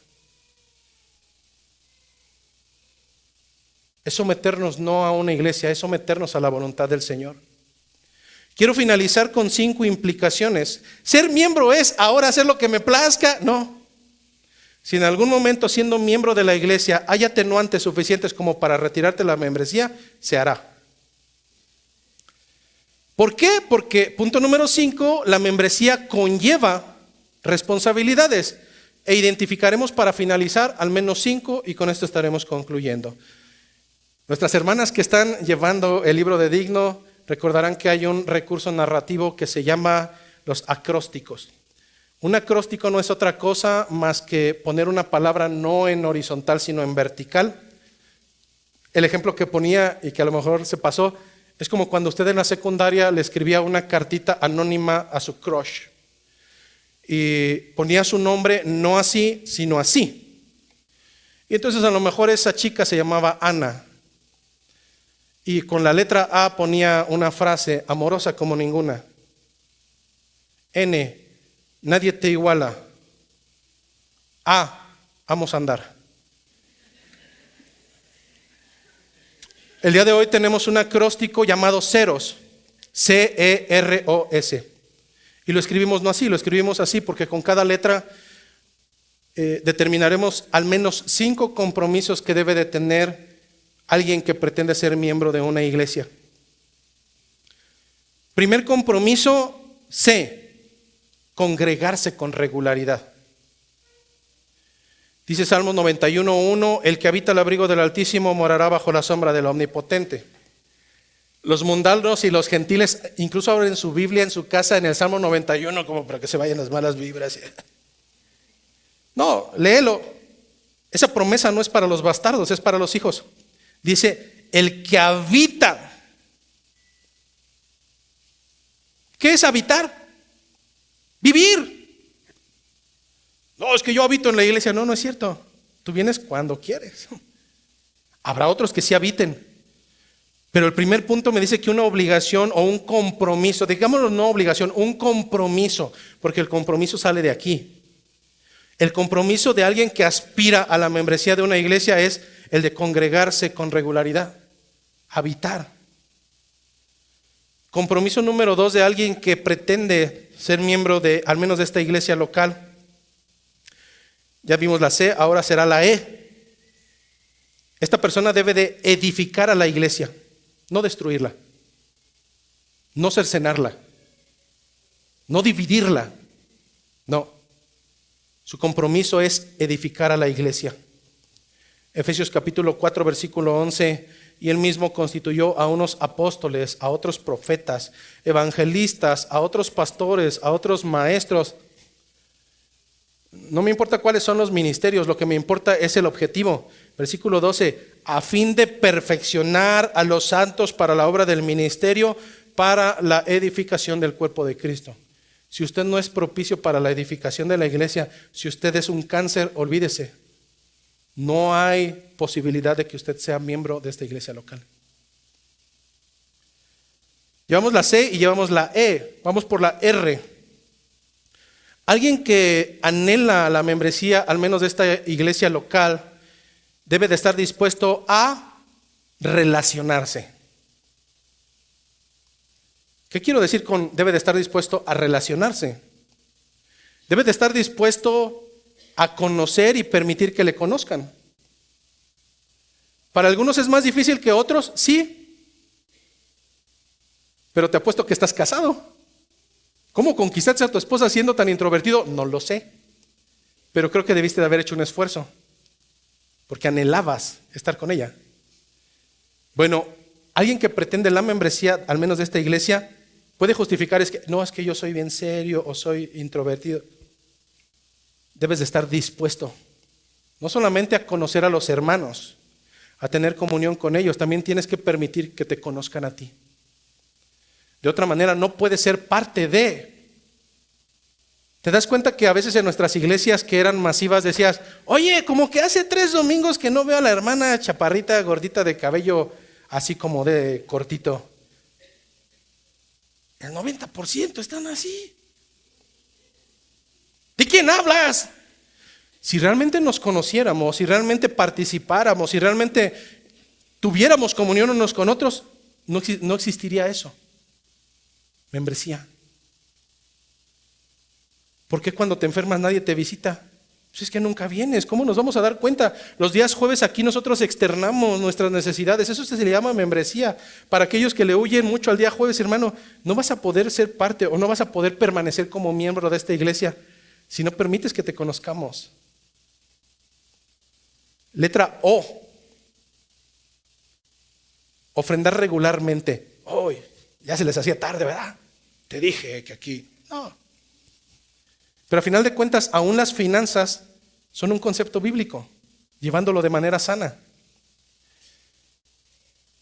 Es someternos no a una iglesia, es someternos a la voluntad del Señor. Quiero finalizar con 5 implicaciones. ¿Ser miembro es ahora hacer lo que me plazca? No. Si en algún momento siendo miembro de la iglesia hay atenuantes suficientes como para retirarte la membresía, se hará. ¿Por qué? Porque, punto número 5, la membresía conlleva responsabilidades. E identificaremos para finalizar al menos 5 y con esto estaremos concluyendo. Nuestras hermanas que están llevando el libro de Digno recordarán que hay un recurso narrativo que se llama los acrósticos. Un acróstico no es otra cosa más que poner una palabra no en horizontal sino en vertical. El ejemplo que ponía y que a lo mejor se pasó es como cuando usted en la secundaria le escribía una cartita anónima a su crush y ponía su nombre no así sino así. Y entonces a lo mejor esa chica se llamaba Ana. Y con la letra A ponía una frase amorosa como ninguna. N, nadie te iguala. A, vamos a andar. El día de hoy tenemos un acróstico llamado ceros, C-E-R-O-S. Y lo escribimos no así, lo escribimos así porque con cada letra determinaremos al menos 5 compromisos que debe de tener alguien que pretende ser miembro de una iglesia. Primer compromiso, C, congregarse con regularidad. Dice Salmos 91:1, el que habita el abrigo del Altísimo morará bajo la sombra del Omnipotente. Los mundanos y los gentiles incluso abren su Biblia en su casa en el Salmo 91 como para que se vayan las malas vibras. No, léelo. Esa promesa no es para los bastardos, es para los hijos. Dice, el que habita. ¿Qué es habitar? Vivir. No, es que yo habito en la iglesia. No, no es cierto. Tú vienes cuando quieres. Habrá otros que sí habiten. Pero el primer punto me dice que una obligación o un compromiso, digámoslo no obligación, un compromiso, porque el compromiso sale de aquí. El compromiso de alguien que aspira a la membresía de una iglesia es el de congregarse con regularidad, habitar. Compromiso número 2 de alguien que pretende ser miembro de, al menos de esta iglesia local. Ya vimos la C, ahora será la E. Esta persona debe de edificar a la iglesia, no destruirla, no cercenarla, no dividirla, no. Su compromiso es edificar a la iglesia. Efesios capítulo 4, versículo 11, y él mismo constituyó a unos apóstoles, a otros profetas, evangelistas, a otros pastores, a otros maestros. No me importa cuáles son los ministerios, lo que me importa es el objetivo. Versículo 12, a fin de perfeccionar a los santos para la obra del ministerio, para la edificación del cuerpo de Cristo. Si usted no es propicio para la edificación de la iglesia, si usted es un cáncer, olvídese. No hay posibilidad de que usted sea miembro de esta iglesia local. Llevamos la C y llevamos la E. Vamos por la R. Alguien que anhela la membresía, al menos de esta iglesia local, debe de estar dispuesto a relacionarse. ¿Qué quiero decir con debe de estar dispuesto a relacionarse? Debe de estar dispuesto a conocer y permitir que le conozcan. Para algunos es más difícil que otros, sí. Pero te apuesto que estás casado. ¿Cómo conquistaste a tu esposa siendo tan introvertido? No lo sé. Pero creo que debiste de haber hecho un esfuerzo, porque anhelabas estar con ella. Bueno, alguien que pretende la membresía, al menos de esta iglesia, puede justificar es que yo soy bien serio o soy introvertido. Debes de estar dispuesto, no solamente a conocer a los hermanos, a tener comunión con ellos, también tienes que permitir que te conozcan a ti. De otra manera, no puedes ser parte de ¿Te das cuenta que a veces en nuestras iglesias que eran masivas decías, oye, como que hace 3 domingos que no veo a la hermana chaparrita, gordita de cabello así como de cortito? El 90% están así. ¿De quién hablas? Si realmente nos conociéramos, si realmente participáramos, si realmente tuviéramos comunión unos con otros, no existiría eso. Membresía. ¿Por qué cuando te enfermas nadie te visita? Pues es que nunca vienes. ¿Cómo nos vamos a dar cuenta? Los días jueves aquí nosotros externamos nuestras necesidades. Eso se le llama membresía. Para aquellos que le huyen mucho al día jueves, hermano, no vas a poder ser parte o no vas a poder permanecer como miembro de esta iglesia si no permites que te conozcamos. Letra O. Ofrendar regularmente. Hoy, ya se les hacía tarde, ¿verdad? Te dije que aquí. No. Pero a final de cuentas, aún las finanzas son un concepto bíblico, llevándolo de manera sana.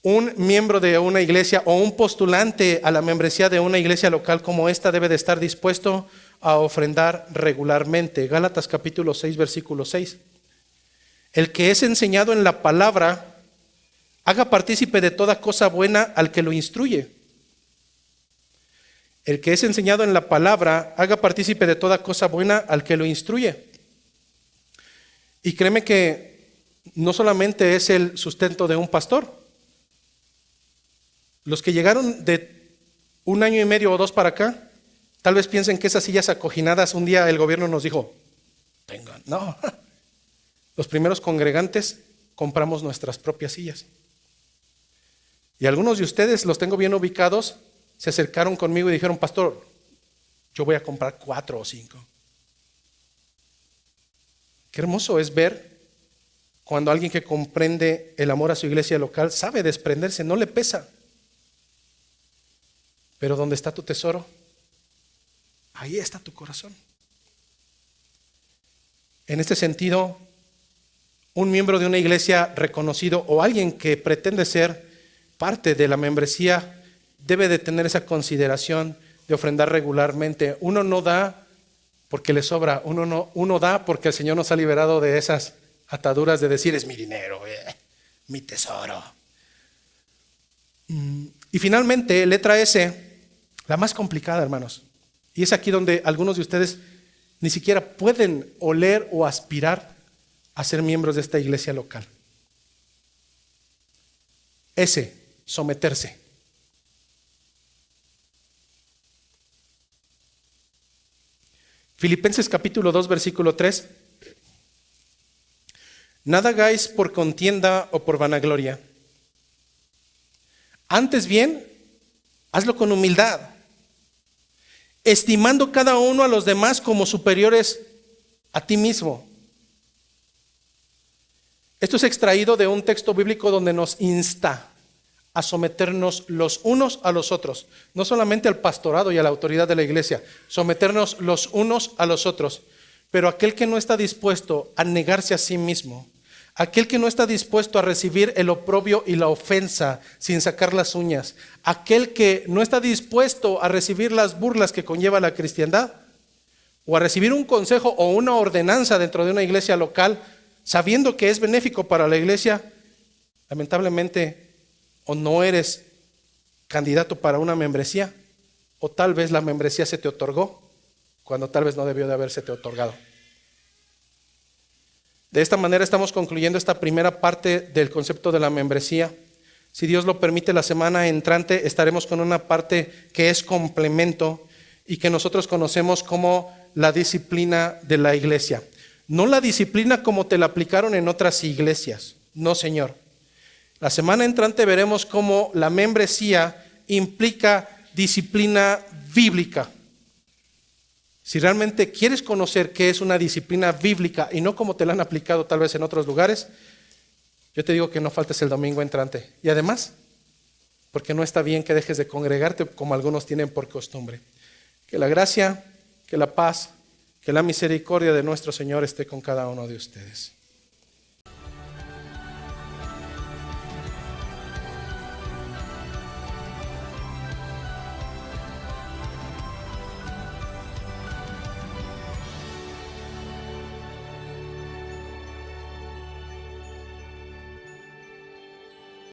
Un miembro de una iglesia o un postulante a la membresía de una iglesia local como esta debe de estar dispuesto a ofrendar regularmente. Gálatas capítulo 6, versículo 6. El que es enseñado en la palabra, haga partícipe de toda cosa buena al que lo instruye. El que es enseñado en la palabra, haga partícipe de toda cosa buena al que lo instruye. Y créeme que no solamente es el sustento de un pastor. Los que llegaron de 1 año y medio o 2 para acá, tal vez piensen que esas sillas acoginadas, un día el gobierno nos dijo, tengan. No, los primeros congregantes compramos nuestras propias sillas. Y algunos de ustedes, los tengo bien ubicados, se acercaron conmigo y dijeron, pastor, yo voy a comprar 4 o 5. Qué hermoso es ver cuando alguien que comprende el amor a su iglesia local sabe desprenderse, no le pesa. Pero donde está tu tesoro, ahí está tu corazón. En este sentido, un miembro de una iglesia reconocido o alguien que pretende ser parte de la membresía debe de tener esa consideración de ofrendar regularmente. Uno no da porque le sobra, uno da porque el Señor nos ha liberado de esas ataduras de decir es mi dinero, mi tesoro. Y finalmente, letra S, la más complicada, hermanos. Y es aquí donde algunos de ustedes ni siquiera pueden oler o aspirar a ser miembros de esta iglesia local. S, someterse. Filipenses capítulo 2, versículo 3. Nada hagáis por contienda o por vanagloria. Antes bien, hazlo con humildad, estimando cada uno a los demás como superiores a ti mismo. Esto es extraído de un texto bíblico donde nos insta a someternos los unos a los otros, no solamente al pastorado y a la autoridad de la iglesia, someternos los unos a los otros. Pero aquel que no está dispuesto a negarse a sí mismo, aquel que no está dispuesto a recibir el oprobio y la ofensa sin sacar las uñas, aquel que no está dispuesto a recibir las burlas que conlleva la cristiandad, o a recibir un consejo o una ordenanza dentro de una iglesia local, sabiendo que es benéfico para la iglesia, lamentablemente o no eres candidato para una membresía, o tal vez la membresía se te otorgó cuando tal vez no debió de haberse te otorgado. De esta manera estamos concluyendo esta primera parte del concepto de la membresía. Si Dios lo permite, la semana entrante estaremos con una parte que es complemento y que nosotros conocemos como la disciplina de la iglesia. No la disciplina como te la aplicaron en otras iglesias, no, señor. La semana entrante veremos cómo la membresía implica disciplina bíblica. Si realmente quieres conocer qué es una disciplina bíblica y no como te la han aplicado tal vez en otros lugares, yo te digo que no faltes el domingo entrante. Y además, porque no está bien que dejes de congregarte como algunos tienen por costumbre. Que la gracia, que la paz, que la misericordia de nuestro Señor esté con cada uno de ustedes.